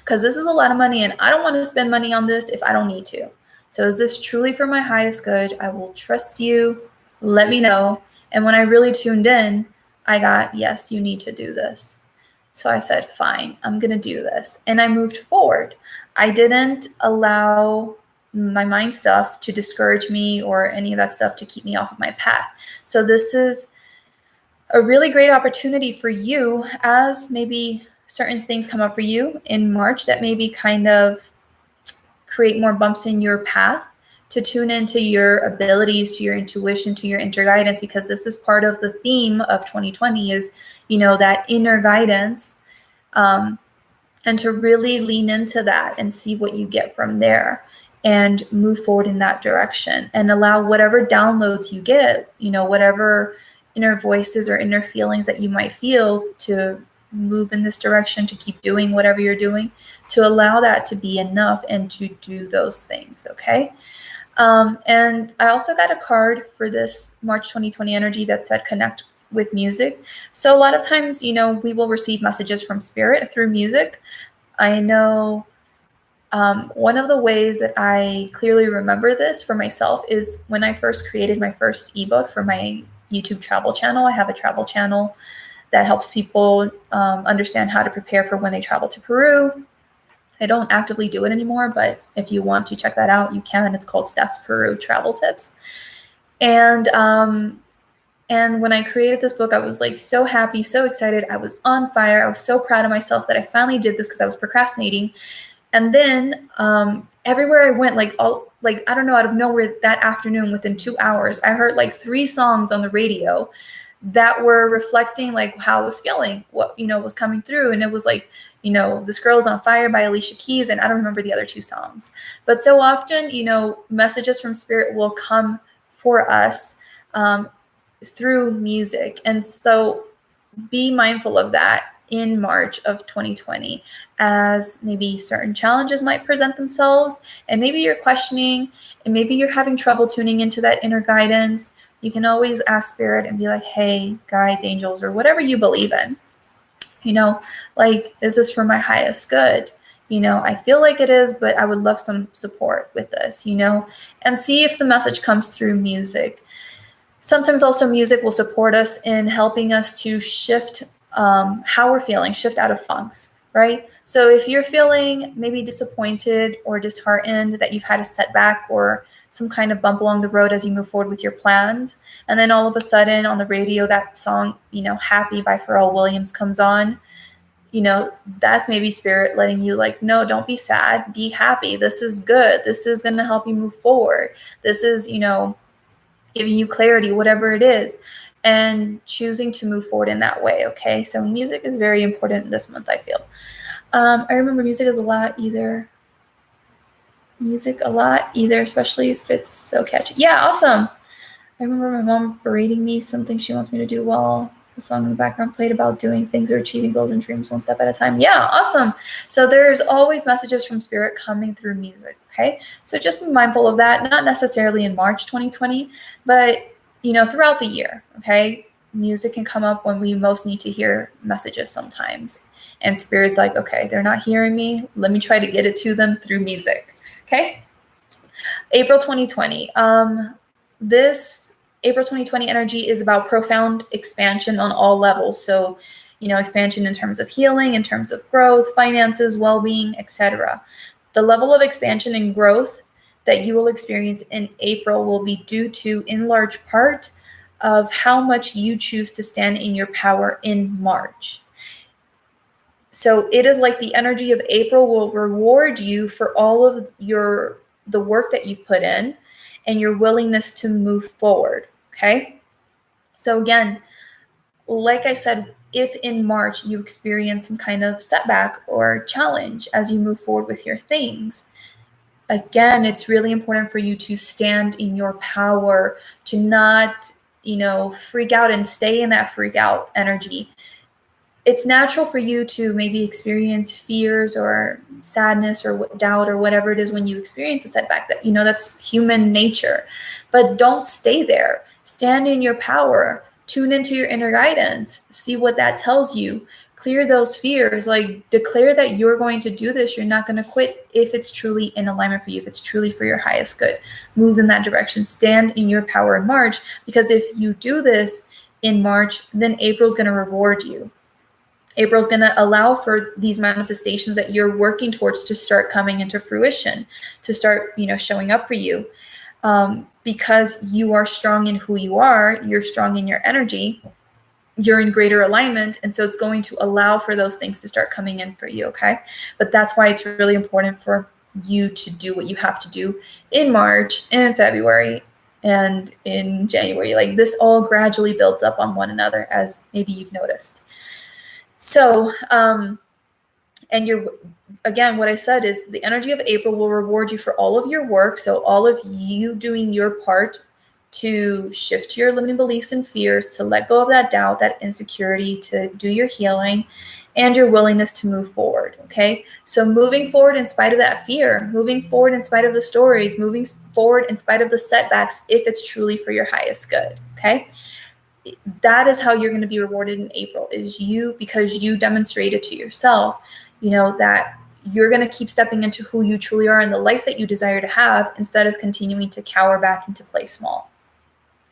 Because this is a lot of money and I don't want to spend money on this if I don't need to. So is this truly for my highest good? I will trust you. Let me know. And when I really tuned in, I got, yes, you need to do this. So I said, fine, I'm going to do this. And I moved forward. I didn't allow my mind stuff to discourage me or any of that stuff to keep me off of my path. So this is a really great opportunity for you, as maybe certain things come up for you in March that maybe kind of create more bumps in your path, to tune into your abilities, to your intuition, to your inner guidance, because this is part of the theme of 2020 is, that inner guidance, and to really lean into that and see what you get from there and move forward in that direction and allow whatever downloads you get, whatever inner voices or inner feelings that you might feel to move in this direction, to keep doing whatever you're doing, to allow that to be enough and to do those things. Okay. And I also got a card for this March 2020 energy that said connect with music. So a lot of times, we will receive messages from spirit through music. I know one of the ways that I clearly remember this for myself is when I first created my first ebook for my YouTube travel channel. I have a travel channel that helps people understand how to prepare for when they travel to Peru. I don't actively do it anymore, but if you want to check that out, you can. It's called Stef's Peru Travel Tips. And when I created this book, I was like so happy, so excited. I was on fire. I was so proud of myself that I finally did this because I was procrastinating. And then everywhere I went, I don't know, out of nowhere that afternoon, within 2 hours, I heard like 3 songs on the radio that were reflecting like how I was feeling, what, was coming through. And it was like, This Girl Is on Fire by Alicia Keys. And I don't remember the other 2 songs. But so often, messages from spirit will come for us through music. And so be mindful of that in March of 2020, as maybe certain challenges might present themselves, and maybe you're questioning, and maybe you're having trouble tuning into that inner guidance. You can always ask spirit and be like, hey, guides, angels, or whatever you believe in, is this for my highest good? I feel like it is, but I would love some support with this, and see if the message comes through music. Sometimes also music will support us in helping us to shift how we're feeling, shift out of funks, right? So if you're feeling maybe disappointed or disheartened that you've had a setback or some kind of bump along the road as you move forward with your plans, and then all of a sudden on the radio, that song, Happy by Pharrell Williams comes on, that's maybe spirit letting you no, don't be sad, be happy. This is good. This is going to help you move forward. This is, giving you clarity, whatever it is, and choosing to move forward in that way. Okay. So music is very important this month, I feel. I remember music a lot either, especially if it's so catchy. Yeah. Awesome. I remember my mom berating me something she wants me to do while the song in the background played about doing things or achieving goals and dreams one step at a time. Yeah. Awesome. So there's always messages from spirit coming through music. Okay. So just be mindful of that, not necessarily in March 2020, but throughout the year. Okay. Music can come up when we most need to hear messages sometimes. And spirit's like, okay, they're not hearing me. Let me try to get it to them through music. Okay. April 2020. This April 2020 energy is about profound expansion on all levels. So, expansion in terms of healing, in terms of growth, finances, well-being, etc. The level of expansion and growth that you will experience in April will be due to, in large part, of how much you choose to stand in your power in March. So it is like the energy of April will reward you for all of the work that you've put in and your willingness to move forward. Okay. So again, like I said, if in March you experience some kind of setback or challenge as you move forward with your things, again, it's really important for you to stand in your power, to not, freak out and stay in that freak out energy. It's natural for you to maybe experience fears or sadness or doubt or whatever it is when you experience a setback. That, that's human nature. But don't stay there. Stand in your power. Tune into your inner guidance. See what that tells you. Clear those fears. Like, declare that you're going to do this. You're not going to quit if it's truly in alignment for you, if it's truly for your highest good. Move in that direction. Stand in your power in March, because if you do this in March, then April's going to reward you. April's going to allow for these manifestations that you're working towards to start coming into fruition, to start, showing up for you. Because you are strong in who you are, you're strong in your energy, you're in greater alignment. And so it's going to allow for those things to start coming in for you. Okay. But that's why it's really important for you to do what you have to do in March, in February, and in January. Like, this all gradually builds up on one another, as maybe you've noticed. So, and again, what I said is the energy of April will reward you for all of your work. So all of you doing your part to shift your limiting beliefs and fears, to let go of that doubt, that insecurity, to do your healing, and your willingness to move forward. Okay. So moving forward in spite of that fear, moving forward in spite of the stories, moving forward in spite of the setbacks, if it's truly for your highest good. Okay. That is how you're going to be rewarded in April, is because you demonstrated to yourself, that you're going to keep stepping into who you truly are and the life that you desire to have, instead of continuing to cower back into play small.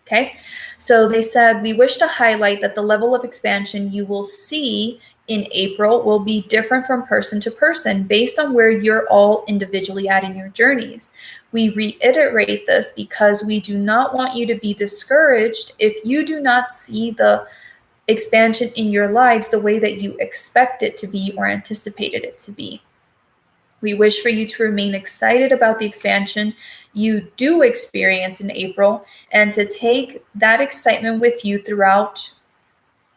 Okay. So they said, we wish to highlight that the level of expansion you will see in April will be different from person to person based on where you're all individually at in your journeys. We reiterate this because we do not want you to be discouraged if you do not see the expansion in your lives the way that you expect it to be or anticipated it to be. We wish for you to remain excited about the expansion you do experience in April, and to take that excitement with you throughout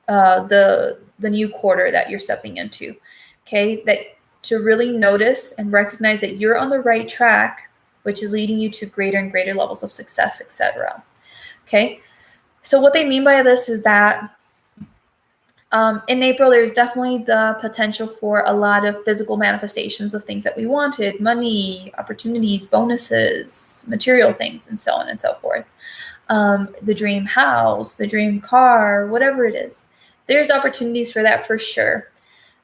the new quarter that you're stepping into. Okay, that to really notice and recognize that you're on the right track, which is leading you to greater and greater levels of success, etc. Okay, so what they mean by this is that in April, there's definitely the potential for a lot of physical manifestations of things that we wanted: money, opportunities, bonuses, material things, and so on and so forth. The dream house, the dream car, whatever it is. There's opportunities for that for sure.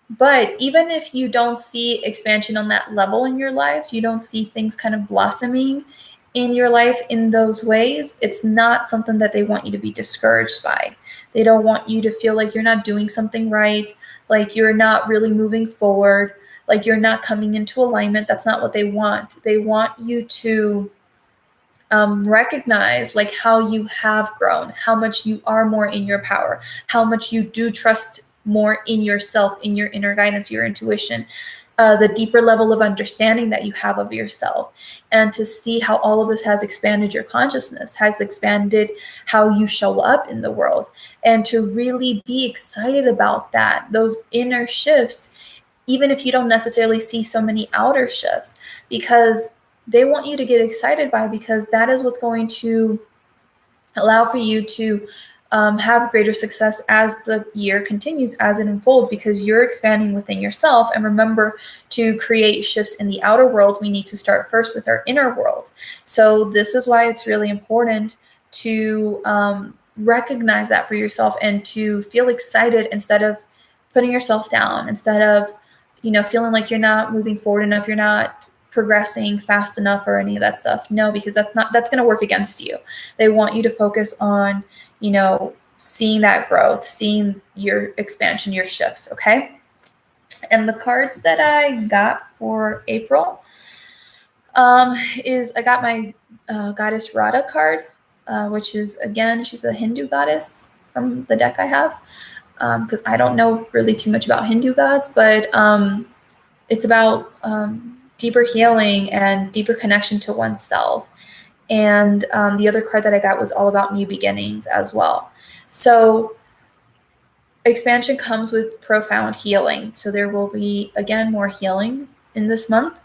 But even if you don't see expansion on that level in your lives, you don't see things kind of blossoming in your life in those ways, it's not something that they want you to be discouraged by. They don't want you to feel like you're not doing something right, like you're not really moving forward, like you're not coming into alignment. That's not what they want. They want you to recognize like how you have grown, how much you are more in your power, how much you do trust more in yourself, in your inner guidance, your intuition, the deeper level of understanding that you have of yourself, and to see how all of this has expanded your consciousness, has expanded how you show up in the world, and to really be excited about that, those inner shifts, even if you don't necessarily see so many outer shifts, because they want you to get excited by, because that is what's going to allow for you to have greater success as the year continues, as it unfolds, because you're expanding within yourself. And remember, to create shifts in the outer world, we need to start first with our inner world. So this is why it's really important to recognize that for yourself, and to feel excited instead of putting yourself down, instead of, feeling like you're not moving forward enough, you're not progressing fast enough, or any of that stuff. No, because that's going to work against you. They want you to focus on, seeing that growth, seeing your expansion, your shifts. Okay. And the cards that I got for April is I got my Goddess Radha card. which is, again, she's a Hindu goddess from the deck I have, because I don't know really too much about Hindu gods, but it's about deeper healing and deeper connection to oneself. And the other card that I got was all about new beginnings as well. So expansion comes with profound healing. So there will be, again, more healing in this month,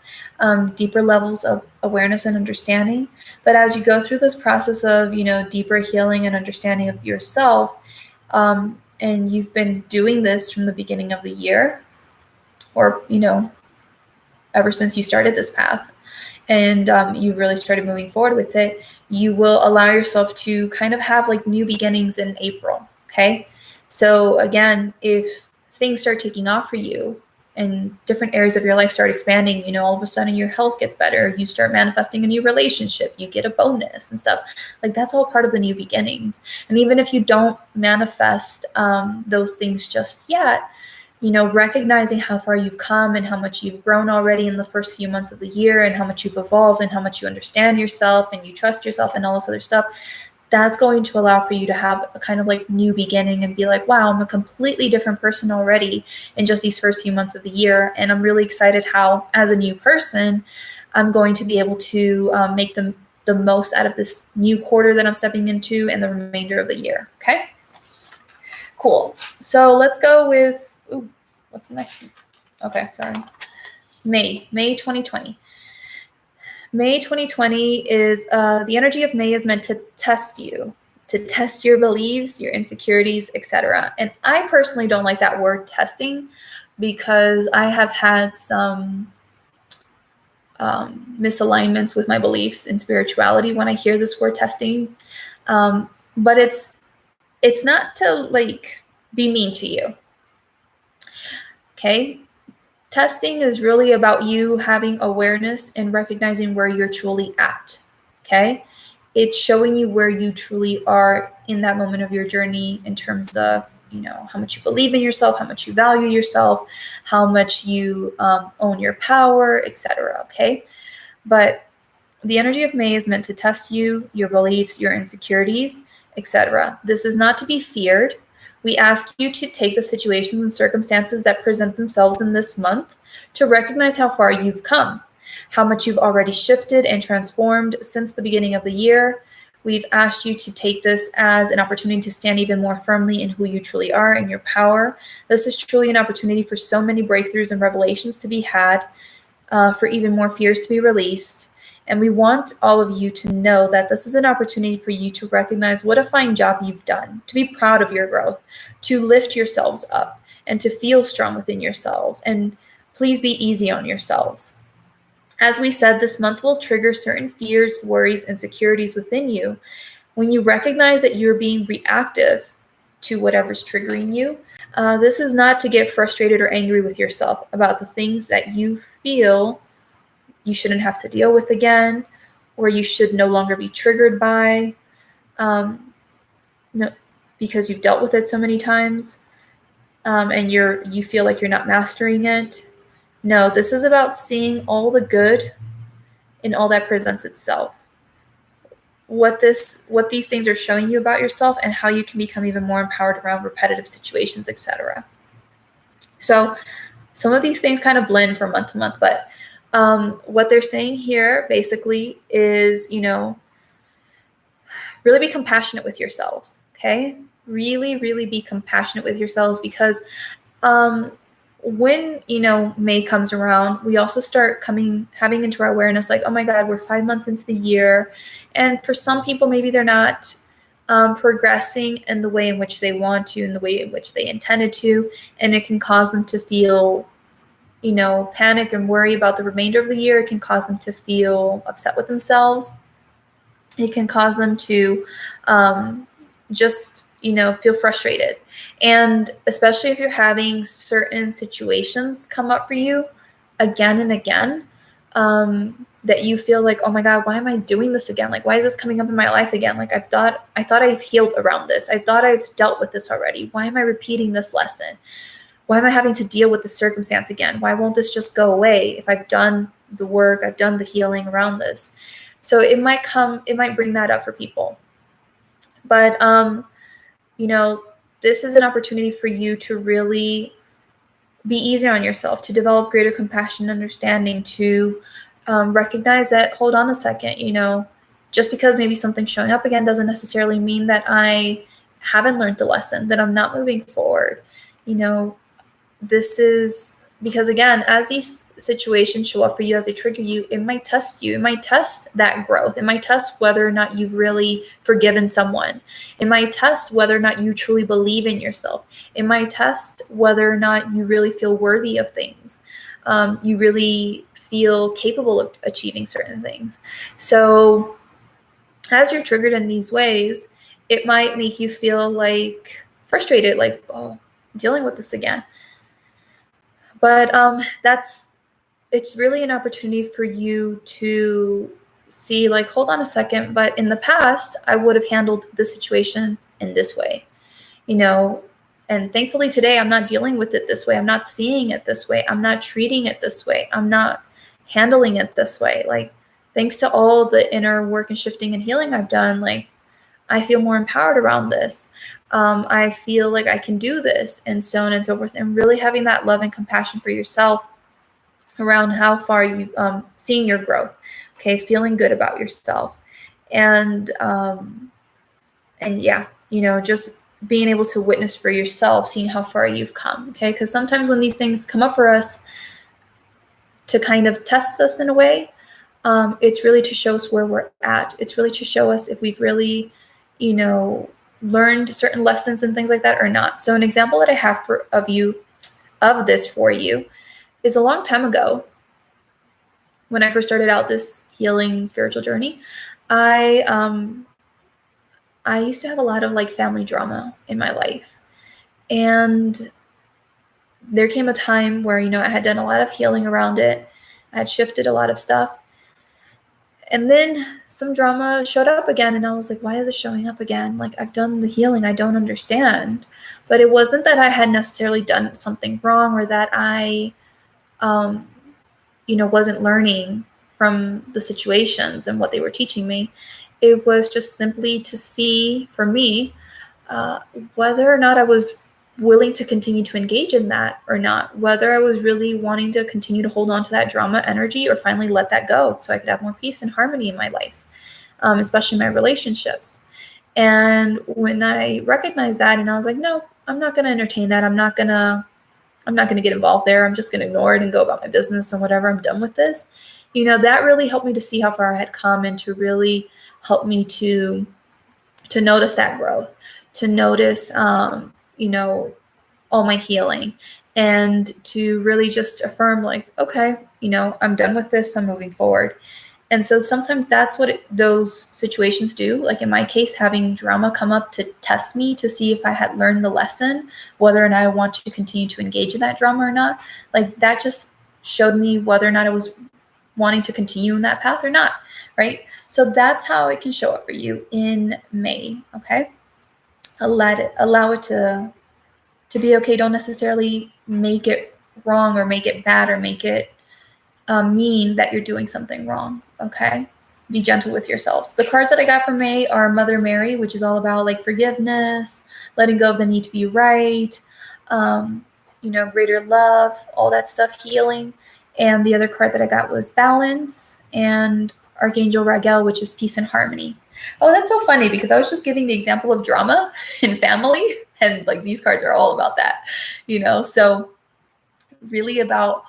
deeper levels of awareness and understanding. But as you go through this process of, deeper healing and understanding of yourself, and you've been doing this from the beginning of the year, or, ever since you started this path, and you really started moving forward with it, you will allow yourself to kind of have like new beginnings in April. Okay. So again, if things start taking off for you and different areas of your life start expanding, all of a sudden your health gets better, you start manifesting a new relationship, you get a bonus and stuff, like that's all part of the new beginnings. And even if you don't manifest those things just yet, recognizing how far you've come and how much you've grown already in the first few months of the year, and how much you've evolved and how much you understand yourself and you trust yourself and all this other stuff, that's going to allow for you to have a kind of like new beginning and be like, wow, I'm a completely different person already in just these first few months of the year. And I'm really excited how, as a new person, I'm going to be able to make the most out of this new quarter that I'm stepping into and the remainder of the year. Okay, cool. So let's go with, what's the next one? Okay, sorry. May 2020. May 2020 is, the energy of May is meant to test you, to test your beliefs, your insecurities, etc. And I personally don't like that word testing, because I have had some misalignments with my beliefs in spirituality when I hear this word testing. But it's not to like be mean to you. Okay. Testing is really about you having awareness and recognizing where you're truly at. Okay. It's showing you where you truly are in that moment of your journey in terms of, how much you believe in yourself, how much you value yourself, how much you own your power, etc. Okay. But the energy of May is meant to test you, your beliefs, your insecurities, etc. This is not to be feared. We ask you to take the situations and circumstances that present themselves in this month to recognize how far you've come, how much you've already shifted and transformed since the beginning of the year. We've asked you to take this as an opportunity to stand even more firmly in who you truly are and your power. This is truly an opportunity for so many breakthroughs and revelations to be had, for even more fears to be released. And we want all of you to know that this is an opportunity for you to recognize what a fine job you've done, to be proud of your growth, to lift yourselves up, and to feel strong within yourselves. And please be easy on yourselves. As we said, this month will trigger certain fears, worries, insecurities within you. When you recognize that you're being reactive to whatever's triggering you, this is not to get frustrated or angry with yourself about the things that you feel you shouldn't have to deal with again, or you should no longer be triggered by, no, because you've dealt with it so many times, and you feel like you're not mastering it. No, this is about seeing all the good in all that presents itself. What these things are showing you about yourself, and how you can become even more empowered around repetitive situations, etc. So some of these things kind of blend from month to month, but what they're saying here basically is, really be compassionate with yourselves. Okay. Really, really be compassionate with yourselves, because, when, May comes around, we also start having into our awareness, like, oh my God, we're 5 months into the year. And for some people, maybe they're not progressing in the way in which they want to, in the way in which they intended to. And it can cause them to feel, panic and worry about the remainder of the year. It can cause them to feel upset with themselves. It can cause them to just, feel frustrated. And especially if you're having certain situations come up for you again and again, that you feel like, oh my God, why am I doing this again? Like, why is this coming up in my life again? Like, I thought I've healed around this. I thought I've dealt with this already. Why am I repeating this lesson? Why am I having to deal with the circumstance again? Why won't this just go away if I've done the work, I've done the healing around this? So it might bring that up for people. But, this is an opportunity for you to really be easier on yourself, to develop greater compassion and understanding, to recognize that, hold on a second, just because maybe something's showing up again doesn't necessarily mean that I haven't learned the lesson, that I'm not moving forward. This is because, again, as these situations show up for you, as they trigger you, it might test you. It might test that growth. It might test whether or not you've really forgiven someone. It might test whether or not you truly believe in yourself. It might test whether or not you really feel worthy of things. You really feel capable of achieving certain things. So as you're triggered in these ways, it might make you feel like frustrated, like, oh, dealing with this again. But it's really an opportunity for you to see, like, hold on a second, but in the past, I would have handled the situation in this way, and thankfully today I'm not dealing with it this way. I'm not seeing it this way. I'm not treating it this way. I'm not handling it this way. Like, thanks to all the inner work and shifting and healing I've done, like, I feel more empowered around this. I feel like I can do this, and so on and so forth. And really having that love and compassion for yourself around how far you seeing your growth, okay, feeling good about yourself, and yeah, just being able to witness for yourself, seeing how far you've come, okay? Because sometimes when these things come up for us to kind of test us in a way, it's really to show us where we're at. It's really to show us if we've really, learned certain lessons and things like that or not. So an example that I have of this for you is a long time ago when I first started out this healing spiritual journey. I used to have a lot of like family drama in my life. And there came a time where, I had done a lot of healing around it. I had shifted a lot of stuff. And then some drama showed up again, and I was like, why is it showing up again? Like, I've done the healing. I don't understand. But it wasn't that I had necessarily done something wrong or that I, wasn't learning from the situations and what they were teaching me. It was just simply to see, for me, whether or not I was willing to continue to engage in that or not, whether I was really wanting to continue to hold on to that drama energy or finally let that go so I could have more peace and harmony in my life, especially my relationships. And when I recognized that, and I was like, no, I'm not going to entertain that. I'm not going to get involved there. I'm just going to ignore it and go about my business and whatever. I'm done with this. That really helped me to see how far I had come and to really help me to notice that growth, to notice, all my healing, and to really just affirm, like, okay, I'm done with this. I'm moving forward. And so sometimes that's what those situations do. Like in my case, having drama come up to test me to see if I had learned the lesson, whether or not I want to continue to engage in that drama or not. Like, that just showed me whether or not I was wanting to continue in that path or not, right? So that's how it can show up for you in May, okay? Allow it to be okay. Don't necessarily make it wrong or make it bad or make it mean that you're doing something wrong, okay? Be gentle with yourselves. The cards that I got from May are Mother Mary, which is all about like forgiveness, letting go of the need to be right, greater love, all that stuff, healing. And the other card that I got was Balance, and Archangel Raguel, which is peace and harmony. Oh, that's so funny because I was just giving the example of drama in family, and like these cards are all about that, so really about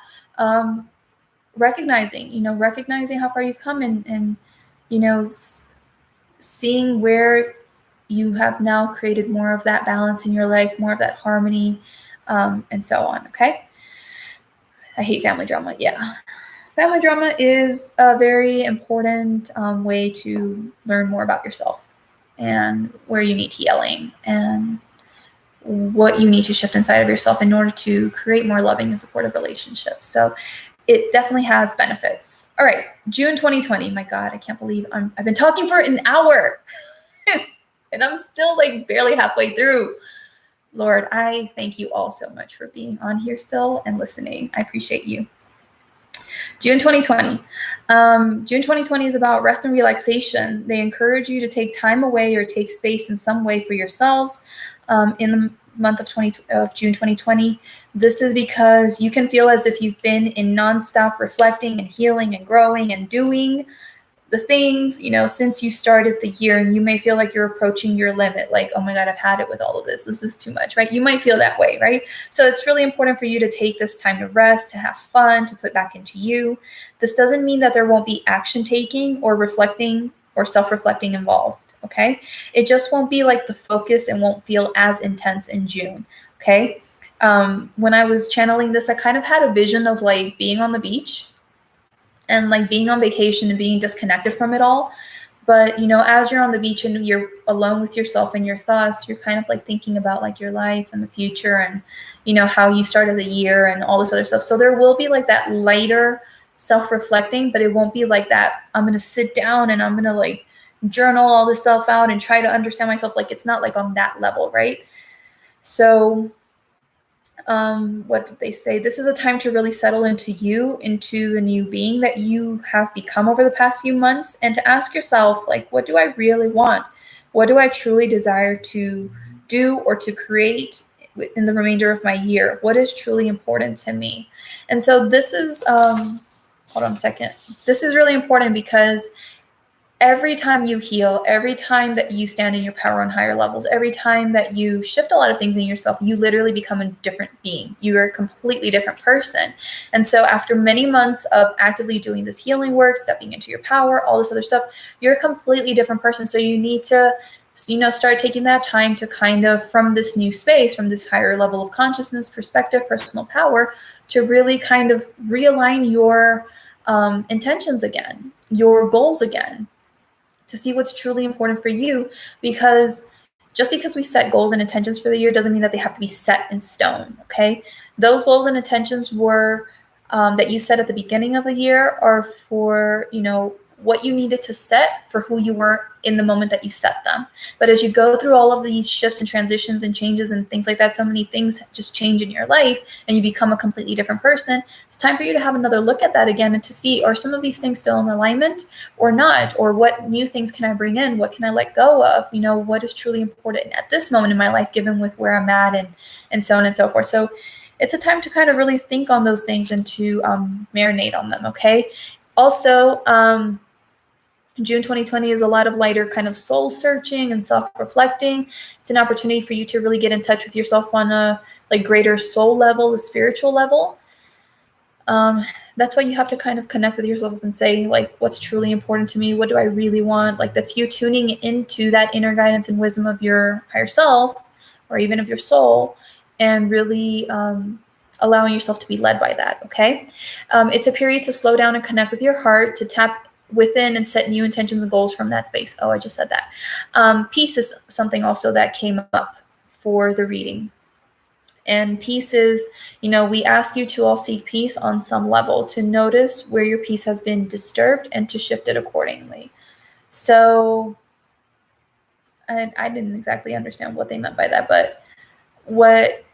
recognizing how far you've come, and seeing where you have now created more of that balance in your life, more of that harmony, and so on, okay? I hate family drama. Yeah. Family drama is a very important way to learn more about yourself and where you need healing and what you need to shift inside of yourself in order to create more loving and supportive relationships. So it definitely has benefits. All right, June 2020. My God, I can't believe I've been talking for an hour and I'm still like barely halfway through. Lord, I thank you all so much for being on here still and listening. I appreciate you. June 2020. June 2020 is about rest and relaxation. They encourage you to take time away or take space in some way for yourselves in the month of June 2020. This is because you can feel as if you've been in nonstop reflecting and healing and growing and doing the things, since you started the year, and you may feel like you're approaching your limit, like, oh my God, I've had it with all of this. This is too much, right? You might feel that way, right? So it's really important for you to take this time to rest, to have fun, to put back into you. This doesn't mean that there won't be action taking or reflecting or self-reflecting involved, okay? It just won't be like the focus and won't feel as intense in June, okay? When I was channeling this, I kind of had a vision of like being on the beach and like being on vacation and being disconnected from it all. But, as you're on the beach and you're alone with yourself and your thoughts, you're kind of like thinking about like your life and the future and, how you started the year and all this other stuff. So there will be like that lighter self-reflecting, but it won't be like that. I'm going to sit down and I'm going to like journal all this stuff out and try to understand myself. Like, it's not like on that level, right? So what did they say? This is a time to really settle into you, into the new being that you have become over the past few months, and to ask yourself, like, what do I really want? What do I truly desire to do or to create in the remainder of my year? What is truly important to me? And so this is, hold on a second. This is really important because every time you heal, every time that you stand in your power on higher levels, every time that you shift a lot of things in yourself, you literally become a different being. You are a completely different person. And so after many months of actively doing this healing work, stepping into your power, all this other stuff, you're a completely different person. So you need to, start taking that time to kind of, from this new space, from this higher level of consciousness, perspective, personal power, to really kind of realign your intentions again, your goals again, to see what's truly important for you. Because just because we set goals and intentions for the year doesn't mean that they have to be set in stone, okay? Those goals and intentions were that you set at the beginning of the year are for, what you needed to set for who you were in the moment that you set them. But as you go through all of these shifts and transitions and changes and things like that, so many things just change in your life and you become a completely different person. It's time for you to have another look at that again and to see, are some of these things still in alignment or not? Or what new things can I bring in? What can I let go of? What is truly important at this moment in my life, given with where I'm at and so on and so forth. So it's a time to kind of really think on those things and to marinate on them, okay? Also, June 2020 is a lot of lighter kind of soul searching and self-reflecting. It's an opportunity for you to really get in touch with yourself on a like greater soul level, a spiritual level. That's why you have to kind of connect with yourself and say, like, what's truly important to me? What do I really want? Like, that's you tuning into that inner guidance and wisdom of your higher self, or even of your soul, and really allowing yourself to be led by that, okay? It's a period to slow down and connect with your heart, to tap within and set new intentions and goals from that space. Oh, I just said that. Peace is something also that came up for the reading. And peace is, we ask you to all seek peace on some level, to notice where your peace has been disturbed and to shift it accordingly. So, and I didn't exactly understand what they meant by that, but what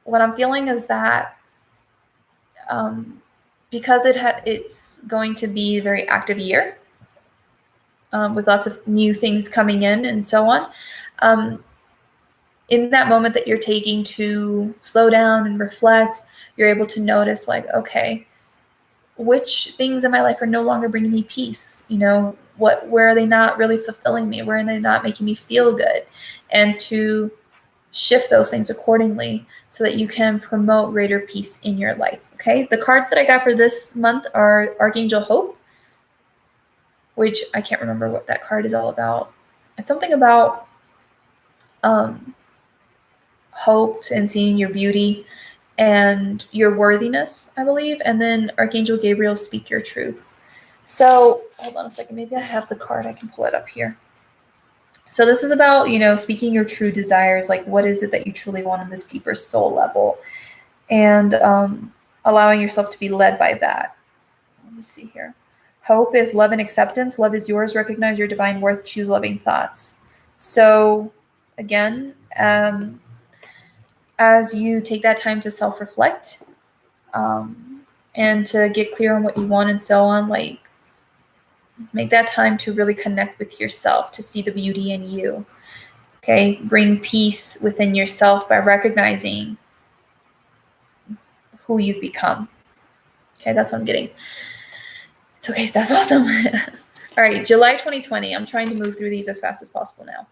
I'm feeling is that because it's going to be a very active year with lots of new things coming in and so on, in that moment that you're taking to slow down and reflect, you're able to notice, like, okay, which things in my life are no longer bringing me peace? Where are they not really fulfilling me? Where are they not making me feel good? And to shift those things accordingly so that you can promote greater peace in your life, okay? The cards that I got for this month are Archangel Hope, which I can't remember what that card is all about. It's something about hope and seeing your beauty and your worthiness, I believe. And then Archangel Gabriel, Speak Your Truth. So hold on a second. Maybe I have the card. I can pull it up here. So this is about, speaking your true desires. Like, what is it that you truly want on this deeper soul level? And allowing yourself to be led by that. Let me see here. Hope is love and acceptance. Love is yours. Recognize your divine worth. Choose loving thoughts. So again, as you take that time to self-reflect, and to get clear on what you want and so on. Like, make that time to really connect with yourself, to see the beauty in you. Okay, bring peace within yourself by recognizing who you've become. Okay, that's what I'm getting. It's okay, Steph. Awesome. All right, July 2020. I'm trying to move through these as fast as possible now.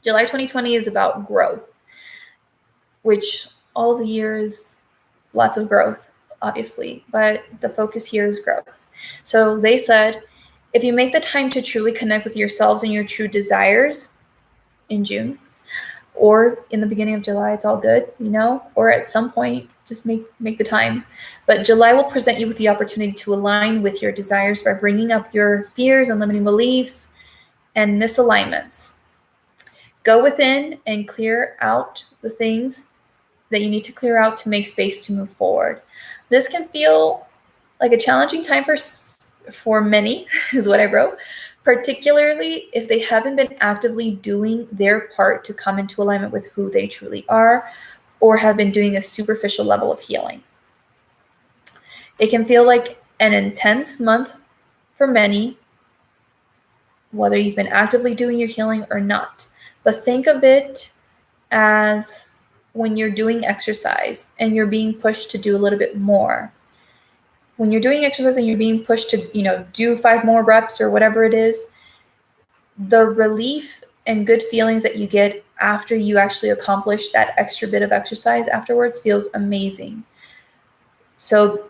July 2020 is about growth, which all the years, lots of growth, obviously, but the focus here is growth. So they said, if you make the time to truly connect with yourselves and your true desires in June, or in the beginning of July, it's all good, you know, or at some point, just make the time. But July will present you with the opportunity to align with your desires by bringing up your fears and limiting beliefs and misalignments. Go within and clear out the things that you need to clear out to make space to move forward. This can feel like a challenging time for many, is what I wrote, particularly if they haven't been actively doing their part to come into alignment with who they truly are, or have been doing a superficial level of healing. It can feel like an intense month for many, whether you've been actively doing your healing or not. But think of it as when you're doing exercise and you're being pushed to do a little bit more. When you're doing exercise and you're being pushed to, do 5 more reps or whatever it is, the relief and good feelings that you get after you actually accomplish that extra bit of exercise afterwards feels amazing. So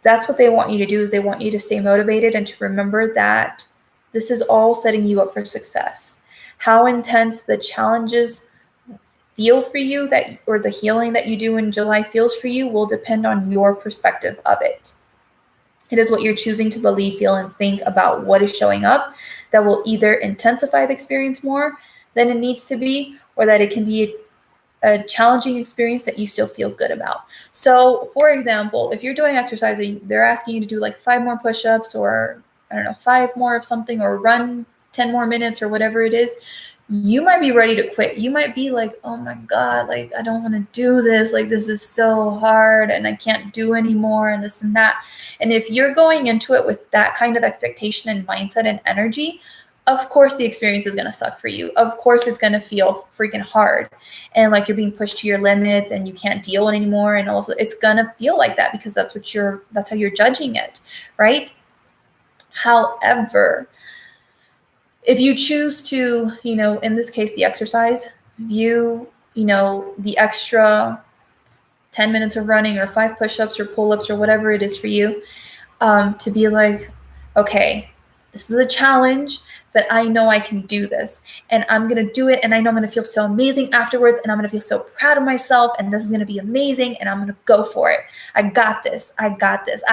that's what they want you to do, is they want you to stay motivated and to remember that this is all setting you up for success. How intense the challenges feel for you, or the healing that you do in July feels for you, will depend on your perspective of it. It is what you're choosing to believe, feel, and think about what is showing up that will either intensify the experience more than it needs to be, or that it can be a challenging experience that you still feel good about. So, for example, if you're doing exercise, they're asking you to do like 5 more push-ups, or 5 more of something, or run 10 more minutes, or whatever it is, you might be ready to quit. You might be like, oh my God, like, I don't want to do this. Like, this is so hard and I can't do anymore, and this and that. And if you're going into it with that kind of expectation and mindset and energy, of course the experience is going to suck for you. Of course it's going to feel freaking hard and like you're being pushed to your limits and you can't deal anymore. And also it's going to feel like that because that's how you're judging it, right? However, if you choose to, in this case, the exercise, view, the extra 10 minutes of running or 5 push-ups or pull-ups or whatever it is for you, to be like, okay, this is a challenge, but I know I can do this and I'm going to do it. And I know I'm going to feel so amazing afterwards. And I'm going to feel so proud of myself. And this is going to be amazing. And I'm going to go for it. I got this. I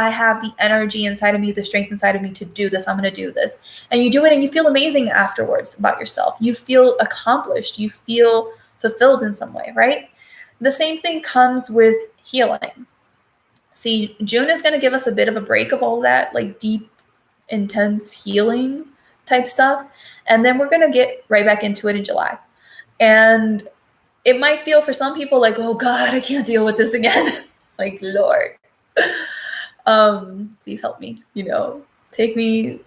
have the energy inside of me, the strength inside of me to do this. I'm going to do this. And you do it and you feel amazing afterwards about yourself. You feel accomplished. You feel fulfilled in some way, right? The same thing comes with healing. See, June is going to give us a bit of a break of all that, like deep, intense healing type stuff. And then we're going to get right back into it in July. And it might feel for some people like, oh God, I can't deal with this again. Like, Lord, please help me, take me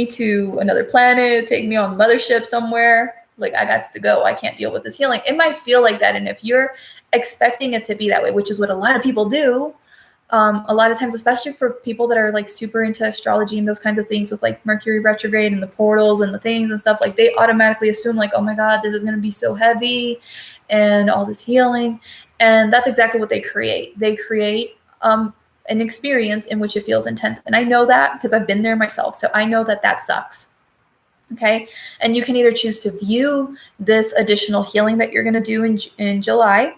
to another planet, take me on mothership somewhere. Like, I got to go. I can't deal with this healing. It might feel like that. And if you're expecting it to be that way, which is what a lot of people do, a lot of times, especially for people that are like super into astrology and those kinds of things with like Mercury retrograde and the portals and the things and stuff, like they automatically assume like, oh my God, this is going to be so heavy and all this healing. And that's exactly what they create. They create an experience in which it feels intense. And I know that because I've been there myself. So I know that sucks. Okay. And you can either choose to view this additional healing that you're going to do in July,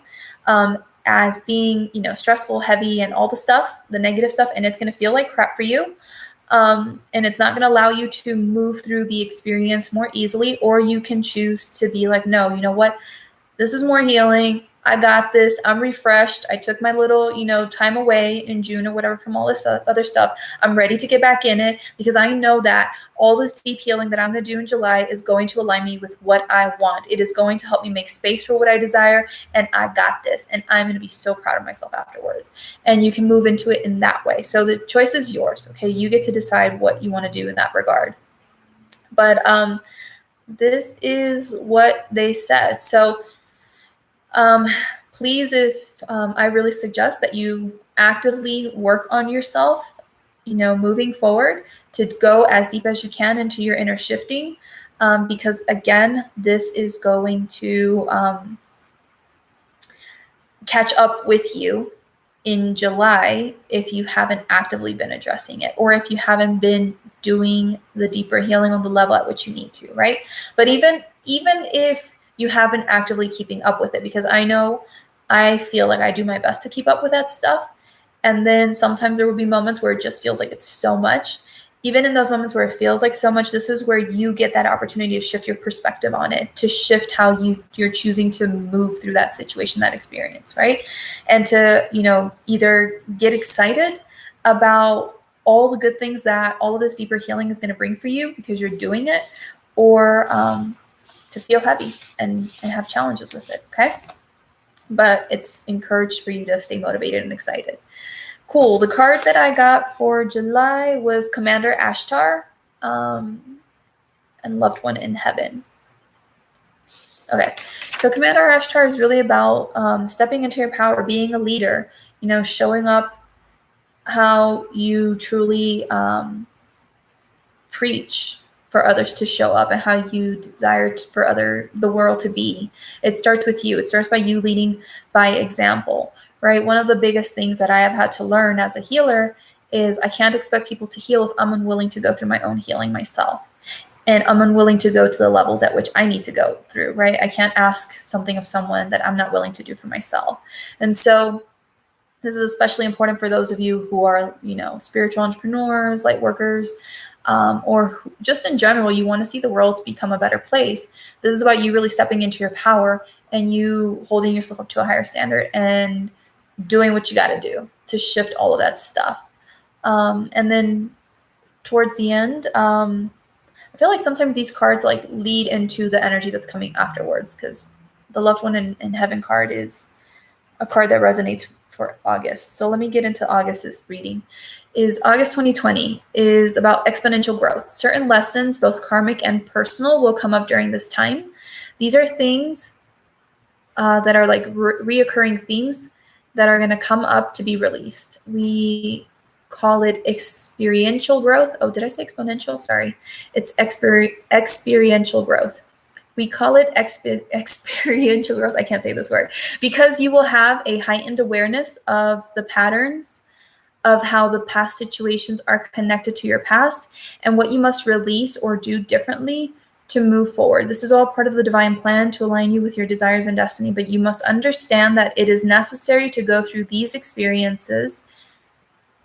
as being, stressful, heavy, and all the stuff, the negative stuff, and it's going to feel like crap for you. And it's not going to allow you to move through the experience more easily, or you can choose to be like, no, you know what? This is more healing. I got this. I'm refreshed. I took my little, time away in June or whatever from all this other stuff. I'm ready to get back in it because I know that all this deep healing that I'm going to do in July is going to align me with what I want. It is going to help me make space for what I desire. And I got this. And I'm going to be so proud of myself afterwards. And you can move into it in that way. So the choice is yours. Okay. You get to decide what you want to do in that regard. But this is what they said. So please, if I really suggest that you actively work on yourself, moving forward to go as deep as you can into your inner shifting, because again, this is going to catch up with you in July if you haven't actively been addressing it, or if you haven't been doing the deeper healing on the level at which you need to, right? But even if you haven't actively keeping up with it, because I feel like I do my best to keep up with that stuff. And then sometimes there will be moments where it just feels like it's so much. Even in those moments where it feels like so much, this is where you get that opportunity to shift your perspective on it, to shift how you're choosing to move through that situation, that experience, right? And to, either get excited about all the good things that all of this deeper healing is going to bring for you because you're doing it, or to feel heavy and have challenges with it, okay? But it's encouraged for you to stay motivated and excited. Cool. The card that I got for July was Commander Ashtar, and Loved One in Heaven. Okay. So Commander Ashtar is really about stepping into your power, being a leader, showing up how you truly preach for others to show up, and how you desire for the world to be. It starts with you. It starts by you leading by example, right? One of the biggest things that I have had to learn as a healer is I can't expect people to heal if I'm unwilling to go through my own healing myself. And I'm unwilling to go to the levels at which I need to go through, right? I can't ask something of someone that I'm not willing to do for myself. And so this is especially important for those of you who are, spiritual entrepreneurs, light workers, or just in general, you want to see the world become a better place. This is about you really stepping into your power and you holding yourself up to a higher standard and doing what you got to do to shift all of that stuff. And then towards the end, I feel like sometimes these cards lead into the energy that's coming afterwards, because the Loved One in Heaven card is a card that resonates for August. So let me get into August's reading. Is August 2020 is about exponential growth. Certain lessons, both karmic and personal, will come up during this time. These are things that are reoccurring themes that are going to come up to be released. We call it experiential growth. Oh, did I say exponential? Sorry. It's experiential growth. We call it experiential growth. I can't say this word, because you will have a heightened awareness of the patterns of how the past situations are connected to your past and what you must release or do differently to move forward. This is all part of the divine plan to align you with your desires and destiny, but you must understand that it is necessary to go through these experiences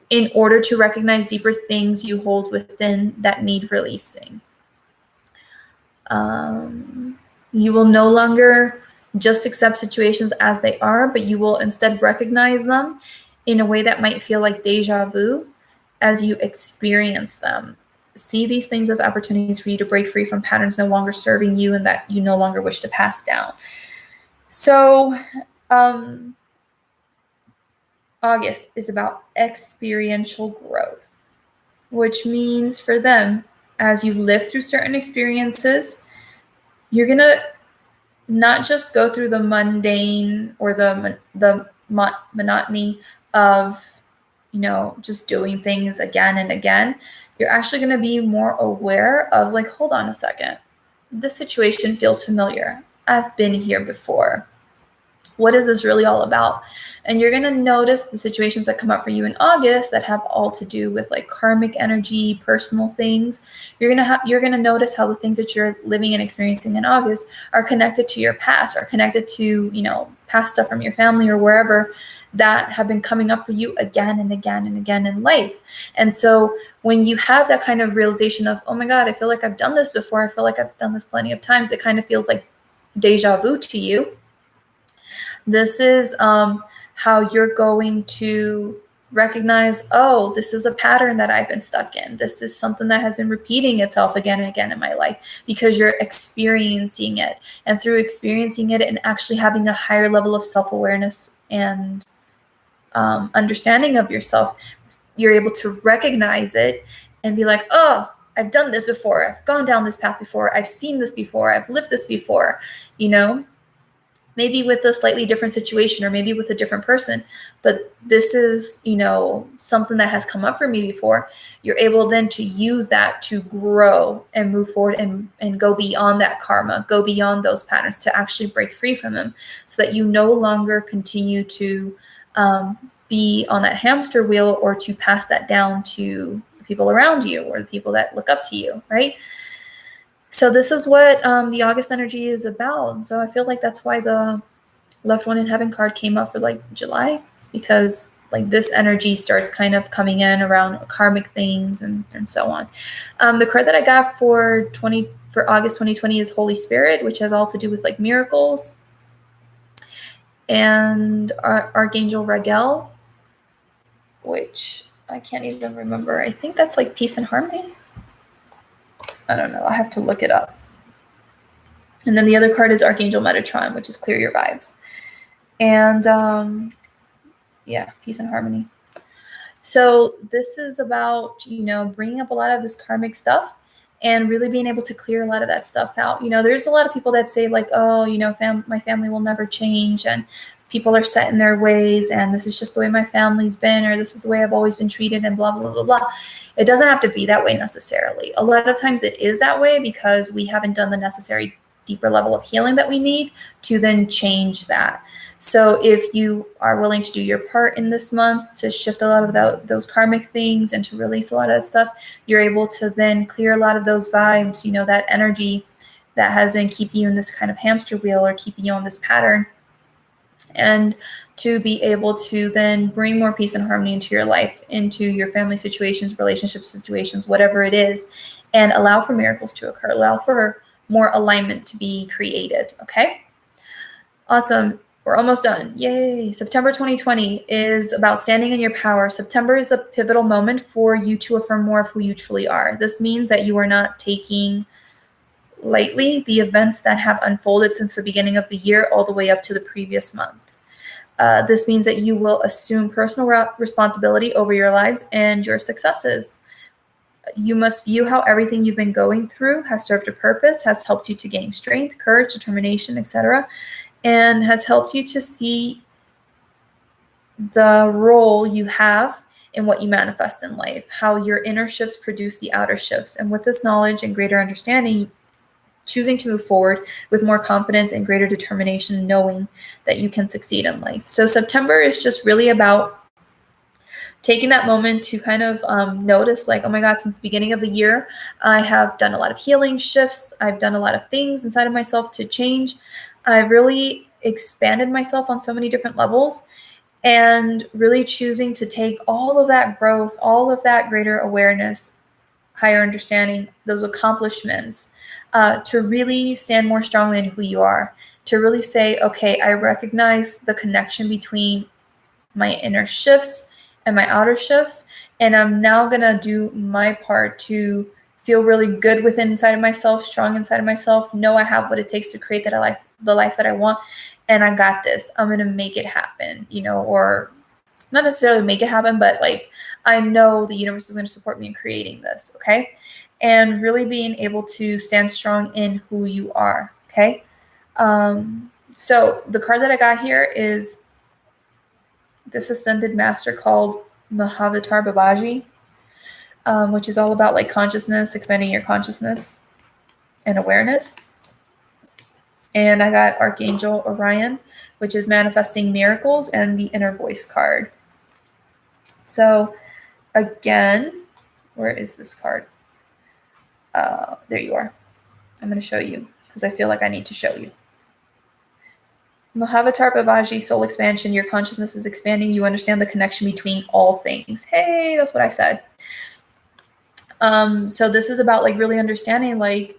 in order to recognize deeper things you hold within that need releasing. You will no longer just accept situations as they are, but you will instead recognize them in a way that might feel like deja vu as you experience them. See these things as opportunities for you to break free from patterns no longer serving you and that you no longer wish to pass down. So August is about experiential growth, which means for them, as you live through certain experiences, you're going to not just go through the mundane or the monotony of, just doing things again and again. You're actually going to be more aware of hold on a second. This situation feels familiar. I've been here before. What is this really all about? And you're going to notice the situations that come up for you in August that have all to do with karmic energy, personal things. You're going to notice how the things that you're living and experiencing in August are connected to your past, are connected to, past stuff from your family or wherever that have been coming up for you again and again and again in life. And so when you have that kind of realization of, oh my God, I feel like I've done this before. I feel like I've done this plenty of times. It kind of feels like deja vu to you. This is how you're going to recognize, oh, this is a pattern that I've been stuck in. This is something that has been repeating itself again and again in my life, because you're experiencing it. And through experiencing it and actually having a higher level of self-awareness and understanding of yourself, you're able to recognize it and be like, oh, I've done this before. I've gone down this path before. I've seen this before. I've lived this before, you know, maybe with a slightly different situation or maybe with a different person. But this is, you know, something that has come up for me before. You're able then to use that to grow and move forward and go beyond that karma, go beyond those patterns, to actually break free from them, so that you no longer continue to be on that hamster wheel, or to pass that down to the people around you or the people that look up to you, right? So this is what the August energy is about. So I feel like that's why the Left One in Heaven card came up for like July. It's because like this energy starts kind of coming in around karmic things and so on. The card that I got for August 2020 is Holy Spirit, which has all to do with like miracles. And Archangel Raguel, which I can't even remember. I think that's like peace and harmony. I don't know. I have to look it up. And then the other card is Archangel Metatron, which is clear your vibes. And yeah, peace and harmony. So this is about, you know, bringing up a lot of this karmic stuff and really being able to clear a lot of that stuff out. You know, there's a lot of people that say like, oh, you know, my family will never change, and people are set in their ways, and this is just the way my family's been, or this is the way I've always been treated, and blah, blah, blah, blah. It doesn't have to be that way necessarily. A lot of times it is that way because we haven't done the necessary deeper level of healing that we need to then change that. So if you are willing to do your part in this month to shift a lot of those karmic things and to release a lot of that stuff, you're able to then clear a lot of those vibes, you know, that energy that has been keeping you in this kind of hamster wheel or keeping you on this pattern, and to be able to then bring more peace and harmony into your life, into your family situations, relationship situations, whatever it is, and allow for miracles to occur, allow for more alignment to be created. Okay? Awesome. We're almost done. Yay. September 2020 is about standing in your power. September is a pivotal moment for you to affirm more of who you truly are. This means that you are not taking lightly the events that have unfolded since the beginning of the year all the way up to the previous month. This means that you will assume personal responsibility over your lives and your successes. You must view how everything you've been going through has served a purpose, has helped you to gain strength, courage, determination, etc., and has helped you to see the role you have in what you manifest in life, how your inner shifts produce the outer shifts. And with this knowledge and greater understanding, choosing to move forward with more confidence and greater determination, knowing that you can succeed in life. So September is just really about taking that moment to kind of notice like, oh my God, since the beginning of the year, I have done a lot of healing shifts. I've done a lot of things inside of myself to change. I've really expanded myself on so many different levels, and really choosing to take all of that growth, all of that greater awareness, higher understanding, those accomplishments, to really stand more strongly in who you are, to really say, okay, I recognize the connection between my inner shifts and my outer shifts, and I'm now going to do my part to feel really good within inside of myself, strong inside of myself, know I have what it takes to create the life that I want, and I got this. I'm going to make it happen, you know, or not necessarily make it happen, but like I know the universe is going to support me in creating this, okay? And really being able to stand strong in who you are, okay? So the card that I got here is this ascended master called Mahavatar Babaji, which is all about like consciousness, expanding your consciousness and awareness. And I got Archangel Orion, which is manifesting miracles, and the inner voice card. So again, where is this card? There you are. I'm going to show you because I feel like I need to show you. Mahavatar Babaji, soul expansion. Your consciousness is expanding. You understand the connection between all things. Hey, that's what I said. So this is about like really understanding like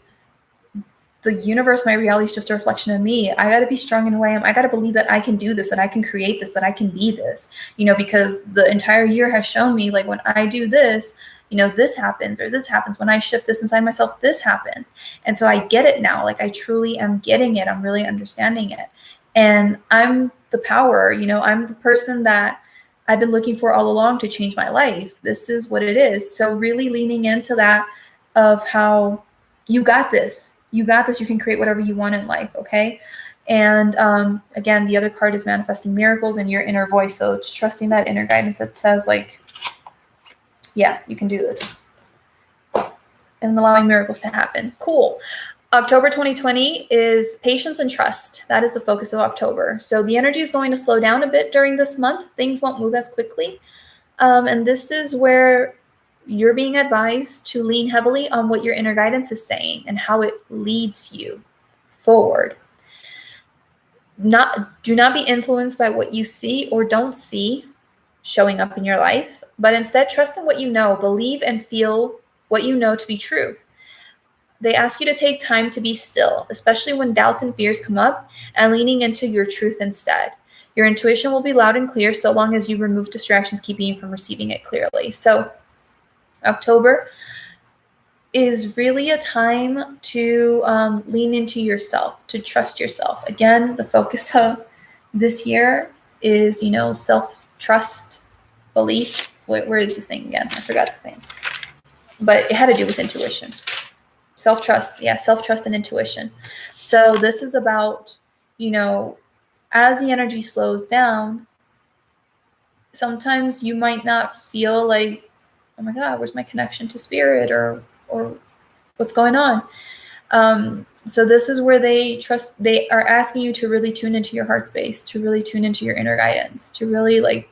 the universe, my reality is just a reflection of me. I got to be strong in who I am. I got to believe that I can do this, that I can create this, that I can be this, because the entire year has shown me, like, when I do this, this happens, or this happens. When I shift this inside myself, this happens. And so I get it now. Like, I truly am getting it. I'm really understanding it. And I'm the power, I'm the person that I've been looking for all along to change my life. This is what it is. So really leaning into that of how you got this. You got this. You can create whatever you want in life. Okay. And again, the other card is manifesting miracles in your inner voice. So it's trusting that inner guidance that says, like, yeah, you can do this. And allowing miracles to happen. Cool. October 2020 is patience and trust. That is the focus of October. So the energy is going to slow down a bit during this month. Things won't move as quickly. And this is where you're being advised to lean heavily on what your inner guidance is saying and how it leads you forward. Do not be influenced by what you see or don't see showing up in your life, but instead trust in what you know, believe and feel what you know to be true. They ask you to take time to be still, especially when doubts and fears come up, and leaning into your truth instead. Your intuition will be loud and clear so long as you remove distractions keeping you from receiving it clearly. So October is really a time to lean into yourself, to trust yourself. Again, the focus of this year is, self-trust, belief. Where is this thing again? I forgot the thing. But it had to do with intuition. Self-trust. Yeah, self-trust and intuition. So this is about, as the energy slows down, sometimes you might not feel like, oh my God, where's my connection to spirit, or what's going on? So this is where they are asking you to really tune into your heart space, to really tune into your inner guidance, to really, like,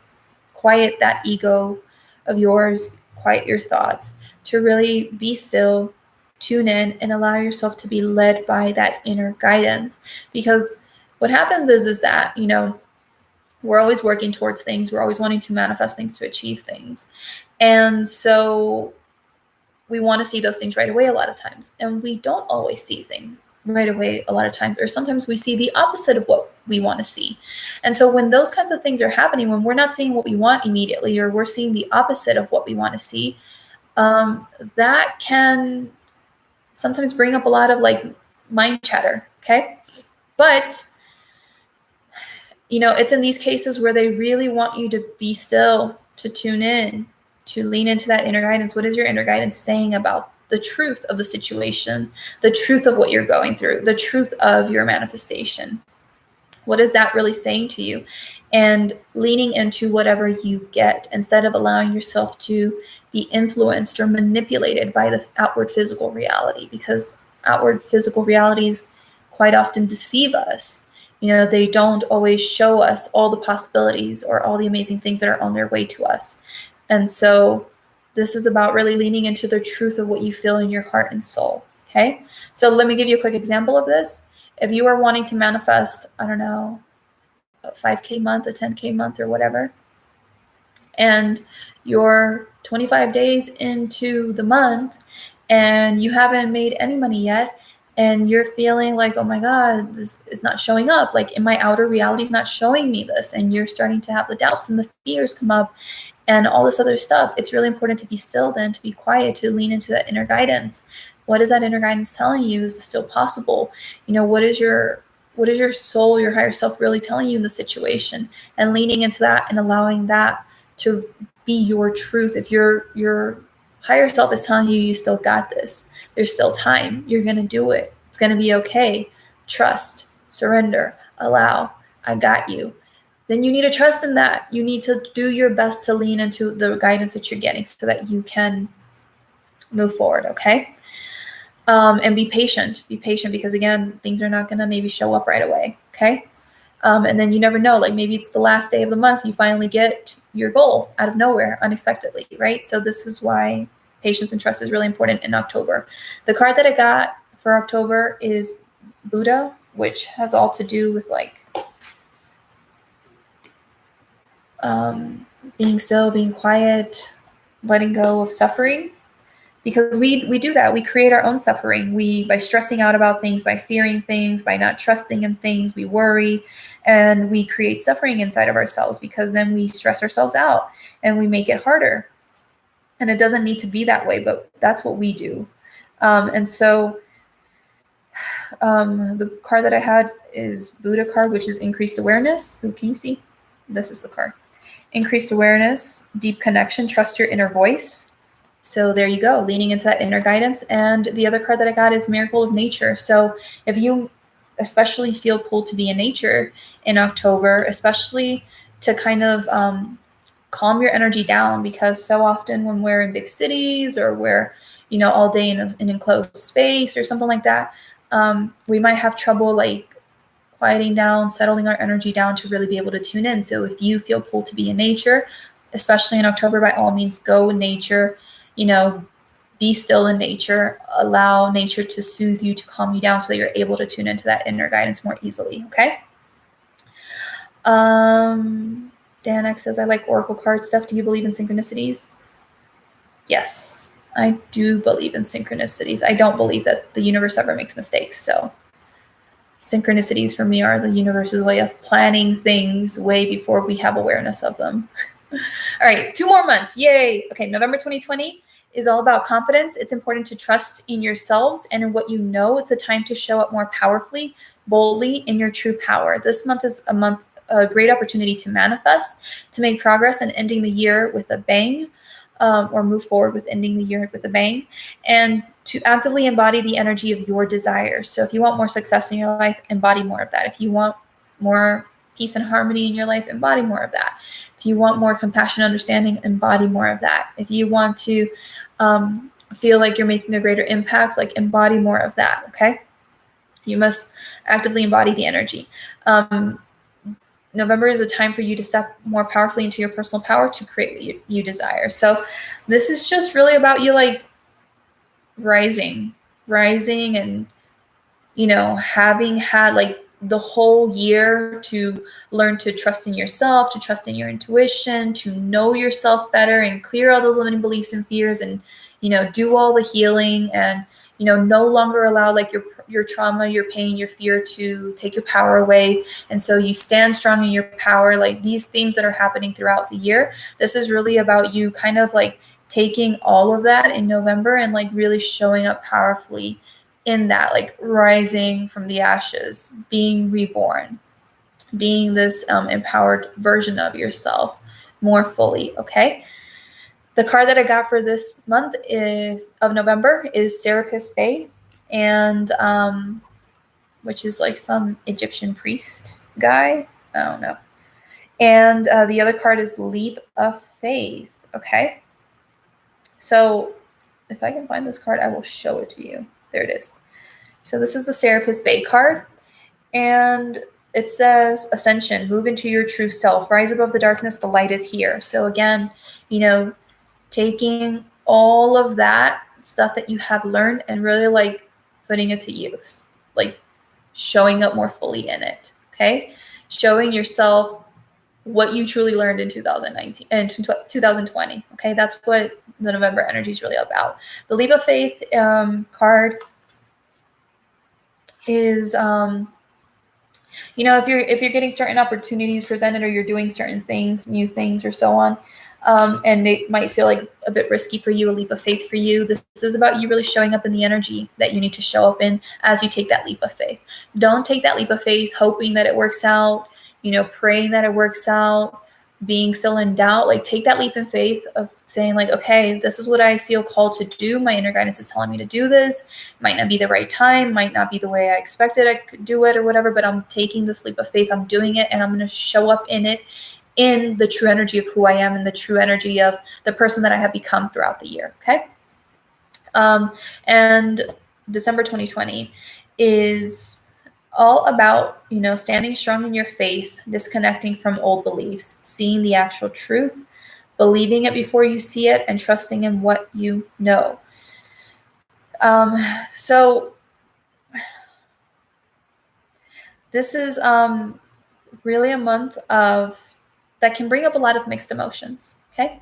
quiet that ego of yours, quiet your thoughts, to really be still, tune in, and allow yourself to be led by that inner guidance. Because what happens is that, we're always working towards things. We're always wanting to manifest things, to achieve things. And so we want to see those things right away a lot of times. And we don't always see things right away a lot of times. Or sometimes we see the opposite of what we want to see. And so when those kinds of things are happening, when we're not seeing what we want immediately, or we're seeing the opposite of what we want to see, that can sometimes bring up a lot of, like, mind chatter. Okay. But it's in these cases where they really want you to be still, to tune in, to lean into that inner guidance. What is your inner guidance saying about the truth of the situation, the truth of what you're going through, the truth of your manifestation? What is that really saying to you? And leaning into whatever you get, instead of allowing yourself to be influenced or manipulated by the outward physical reality, because outward physical realities quite often deceive us. They don't always show us all the possibilities or all the amazing things that are on their way to us. And so this is about really leaning into the truth of what you feel in your heart and soul. Okay. So let me give you a quick example of this. If you are wanting to manifest, I don't know, a 5K month, a 10K month, or whatever, and you're 25 days into the month and you haven't made any money yet, and you're feeling like, oh my God, this is not showing up. Like, in my outer reality is not showing me this. And you're starting to have the doubts and the fears come up and all this other stuff. It's really important to be still then, to be quiet, to lean into that inner guidance. What is that inner guidance telling you? Is it still possible? What is your soul, your higher self really telling you in the situation? And leaning into that and allowing that to be your truth. If your higher self is telling you still got this, there's still time, you're going to do it, it's going to be okay, trust, surrender, allow, I got you, then you need to trust in that. You need to do your best to lean into the guidance that you're getting so that you can move forward. Okay. And be patient, because again, things are not going to maybe show up right away. Okay. And then you never know, like, maybe it's the last day of the month, you finally get your goal out of nowhere, unexpectedly, right? So this is why patience and trust is really important in October. The card that I got for October is Buddha, which has all to do with, like, being still, being quiet, letting go of suffering. because we do that. We create our own suffering. By stressing out about things, by fearing things, by not trusting in things, we worry, and we create suffering inside of ourselves, because then we stress ourselves out and we make it harder. And it doesn't need to be that way, but that's what we do. And so the card that I had is Buddha card, which is increased awareness. Ooh, can you see? This is the card. Increased awareness, deep connection, trust your inner voice. So there you go, leaning into that inner guidance. And the other card that I got is Miracle of Nature. So if you especially feel pulled to be in nature in October, especially to kind of calm your energy down, because so often when we're in big cities or we're, all day in an enclosed space or something like that, we might have trouble like quieting down, settling our energy down to really be able to tune in. So if you feel pulled to be in nature, especially in October, by all means, go in nature, be still in nature, allow nature to soothe you, to calm you down so that you're able to tune into that inner guidance more easily. Okay. Danex says, I like Oracle cards. Stef, do you believe in synchronicities? Yes, I do believe in synchronicities. I don't believe that the universe ever makes mistakes. So synchronicities for me are the universe's way of planning things way before we have awareness of them. All right, 2 more months. Yay. Okay, November 2020 is all about confidence. It's important to trust in yourselves and in what you know. It's a time to show up more powerfully, boldly in your true power. This month is a great opportunity to manifest, to make progress and ending the year with a bang, or move forward with ending the year with a bang, and to actively embody the energy of your desires. So if you want more success in your life, embody more of that. If you want more peace and harmony in your life, embody more of that. If you want more compassion, understanding, embody more of that. If you want to feel like you're making a greater impact, like embody more of that, okay? You must actively embody the energy. November is a time for you to step more powerfully into your personal power to create what you desire. So this is just really about you like rising and, having had like the whole year to learn to trust in yourself, to trust in your intuition, to know yourself better and clear all those limiting beliefs and fears, and, do all the healing, and, no longer allow like your trauma, your pain, your fear to take your power away. And so you stand strong in your power. Like these themes that are happening throughout the year, this is really about you kind of like taking all of that in November and like really showing up powerfully in that, like rising from the ashes, being reborn, being this empowered version of yourself more fully. Okay. The card that I got for this month of November is Serapis Bey, and which is like some Egyptian priest guy. I don't know. And the other card is Leap of Faith. Okay. So if I can find this card, I will show it to you. There it is. So this is the Serapis Bey card, and it says Ascension, move into your true self, rise above the darkness, the light is here. So again, taking all of that stuff that you have learned and really like putting it to use, like showing up more fully in it. Okay. Showing yourself what you truly learned in 2019 and 2020. Okay. That's what the November energy is really about. The Leap of Faith card is, if you're getting certain opportunities presented, or you're doing certain things, new things, or so on, and it might feel like a bit risky for you, a leap of faith for you. This is about you really showing up in the energy that you need to show up in as you take that leap of faith. Don't take that leap of faith hoping that it works out, praying that it works out, being still in doubt. Like take that leap in faith of saying like, okay, this is what I feel called to do. My inner guidance is telling me to do this. Might not be the right time, might not be the way I expected I could do it or whatever, but I'm taking this leap of faith. I'm doing it, and I'm going to show up in it, in the true energy of who I am, and the true energy of the person that I have become throughout the year. Okay. And December 2020 is all about, standing strong in your faith, disconnecting from old beliefs, seeing the actual truth, believing it before you see it, and trusting in what you know. So this is really a month that can bring up a lot of mixed emotions. Okay.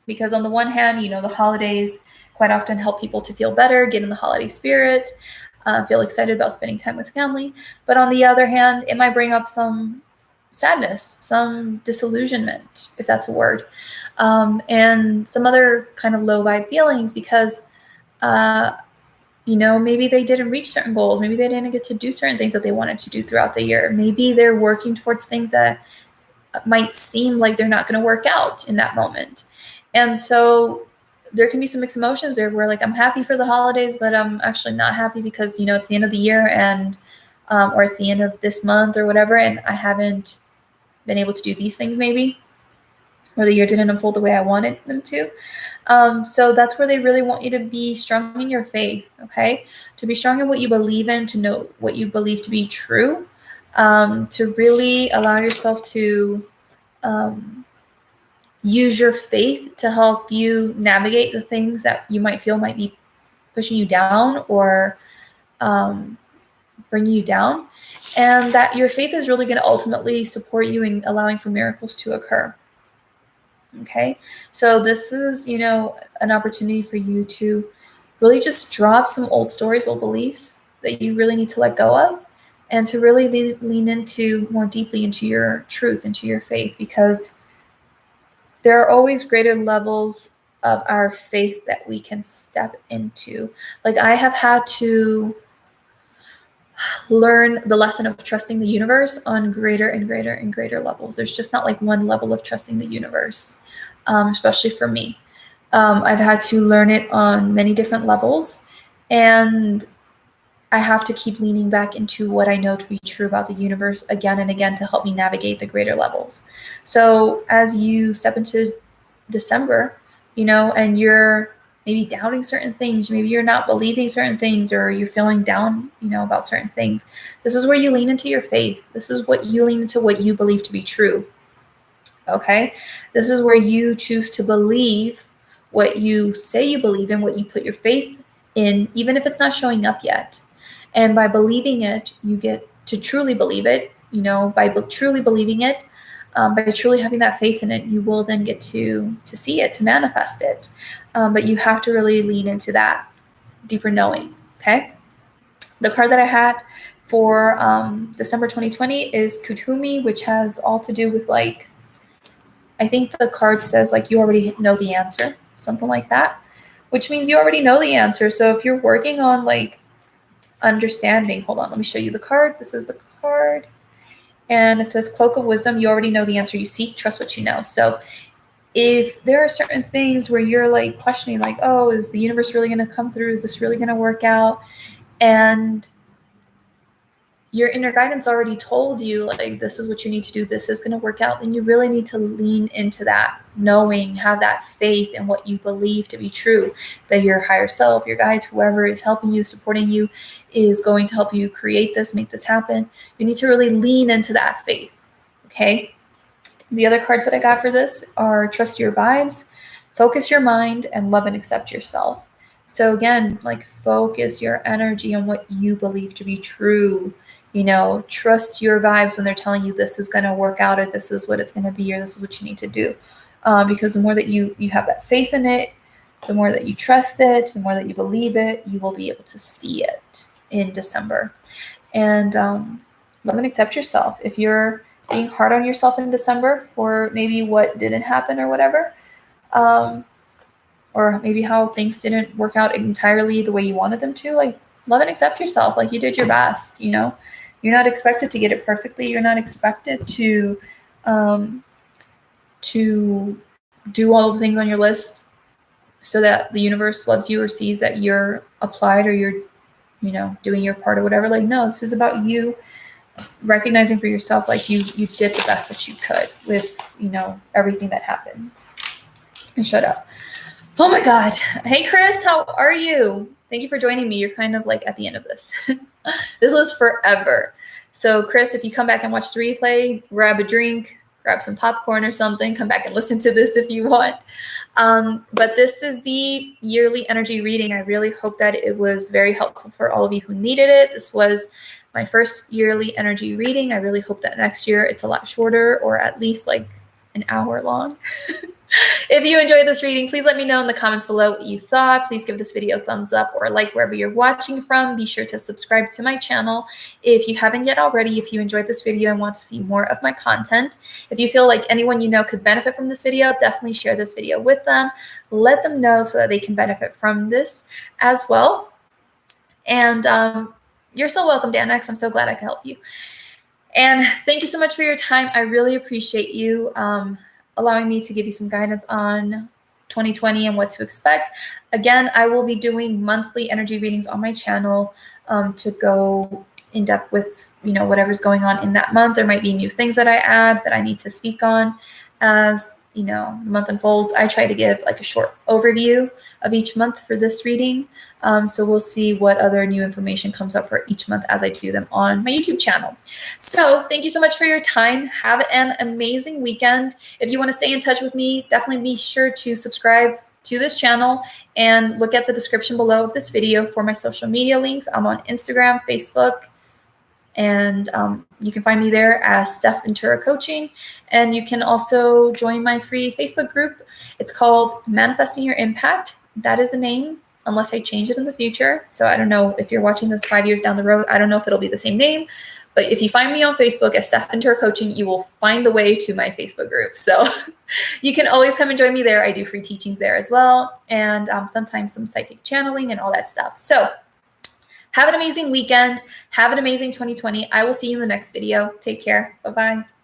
Because on the one hand, the holidays quite often help people to feel better, get in the holiday spirit, feel excited about spending time with family. But on the other hand, it might bring up some sadness, some disillusionment, if that's a word, and some other kind of low vibe feelings because, maybe they didn't reach certain goals. Maybe they didn't get to do certain things that they wanted to do throughout the year. Maybe they're working towards things that might seem like they're not going to work out in that moment. And so there can be some mixed emotions there where like, I'm happy for the holidays, but I'm actually not happy because, it's the end of the year and, or it's the end of this month or whatever. And I haven't been able to do these things maybe, or the year didn't unfold the way I wanted them to. So that's where they really want you to be strong in your faith, okay? To be strong in what you believe in, to know what you believe to be true, to really allow yourself to use your faith to help you navigate the things that you might feel might be pushing you down or bringing you down. And that your faith is really going to ultimately support you in allowing for miracles to occur. Okay, so this is, an opportunity for you to really just drop some old stories, old beliefs that you really need to let go of, and to really lean into more deeply into your truth, into your faith, because there are always greater levels of our faith that we can step into. Like I have had to learn the lesson of trusting the universe on greater and greater and greater levels. There's just not like one level of trusting the universe, especially for me. I've had to learn it on many different levels, and I have to keep leaning back into what I know to be true about the universe again and again to help me navigate the greater levels. So as you step into December, and you're maybe doubting certain things, maybe you're not believing certain things, or you're feeling down, about certain things. This is where you lean into your faith. This is what you lean into, what you believe to be true. Okay? This is where you choose to believe what you say you believe in, what you put your faith in, even if it's not showing up yet. And by believing it, you get to truly believe it, by truly believing it, by truly having that faith in it, you will then get to see it, to manifest it. But you have to really lean into that deeper knowing, okay? The card that I had for December 2020 is Kuthumi, which has all to do with like, I think the card says like you already know the answer, something like that, which means you already know the answer. So if you're working on like understanding, hold on, let me show you the card. This is the card. And it says Cloak of Wisdom. You already know the answer you seek. Trust what you know. So if there are certain things where you're like questioning, like, oh, is the universe really going to come through? Is this really going to work out? And your inner guidance already told you, like, this is what you need to do. This is going to work out. Then you really need to lean into that, knowing, have that faith in what you believe to be true, that your higher self, your guides, whoever is helping you, supporting you, is going to help you create this, make this happen. You need to really lean into that faith, okay? The other cards that I got for this are Trust Your Vibes, Focus Your Mind, and Love and Accept Yourself. So again, like focus your energy on what you believe to be true. Trust your vibes when they're telling you this is going to work out, or this is what it's going to be, or this is what you need to do. Because the more that you have that faith in it, the more that you trust it, the more that you believe it, you will be able to see it in December. And love and accept yourself. If you're being hard on yourself in December for maybe what didn't happen or whatever, or maybe how things didn't work out entirely the way you wanted them to, like, love and accept yourself. Like, you did your best, You're not expected to get it perfectly. You're not expected to do all the things on your list so that the universe loves you or sees that you're applied or you're, doing your part or whatever. Like, no, this is about you recognizing for yourself, like, you did the best that you could with, everything that happens. And shut up. Oh my God. Hey, Chris, how are you? Thank you for joining me. You're kind of like at the end of this. This was forever. So Chris, if you come back and watch the replay, grab a drink, grab some popcorn or something, come back and listen to this if you want. But this is the yearly energy reading. I really hope that it was very helpful for all of you who needed it. This was my first yearly energy reading. I really hope that next year it's a lot shorter, or at least like an hour long. If you enjoyed this reading, please let me know in the comments below what you thought. Please give this video a thumbs up or like wherever you're watching from. Be sure to subscribe to my channel if you haven't yet already, if you enjoyed this video and want to see more of my content. If you feel like anyone you know could benefit from this video, definitely share this video with them. Let them know so that they can benefit from this as well. And you're so welcome, Danex. I'm so glad I could help you. And thank you so much for your time. I really appreciate you allowing me to give you some guidance on 2020 and what to expect. Again, I will be doing monthly energy readings on my channel to go in depth with, whatever's going on in that month. There might be new things that I add that I need to speak on as, the month unfolds. I try to give like a short overview of each month for this reading. So we'll see what other new information comes up for each month as I do them on my YouTube channel. So thank you so much for your time. Have an amazing weekend. If you want to stay in touch with me, definitely be sure to subscribe to this channel and look at the description below of this video for my social media links. I'm on Instagram, Facebook, and you can find me there as Stef Ventura Coaching. And you can also join my free Facebook group. It's called Manifesting Your Impact. That is the name, unless I change it in the future. So I don't know if you're watching this 5 years down the road. I don't know if it'll be the same name. But if you find me on Facebook as Stef Ventura Coaching, you will find the way to my Facebook group. So you can always come and join me there. I do free teachings there as well. And sometimes some psychic channeling and all that stuff. So have an amazing weekend. Have an amazing 2020. I will see you in the next video. Take care. Bye-bye.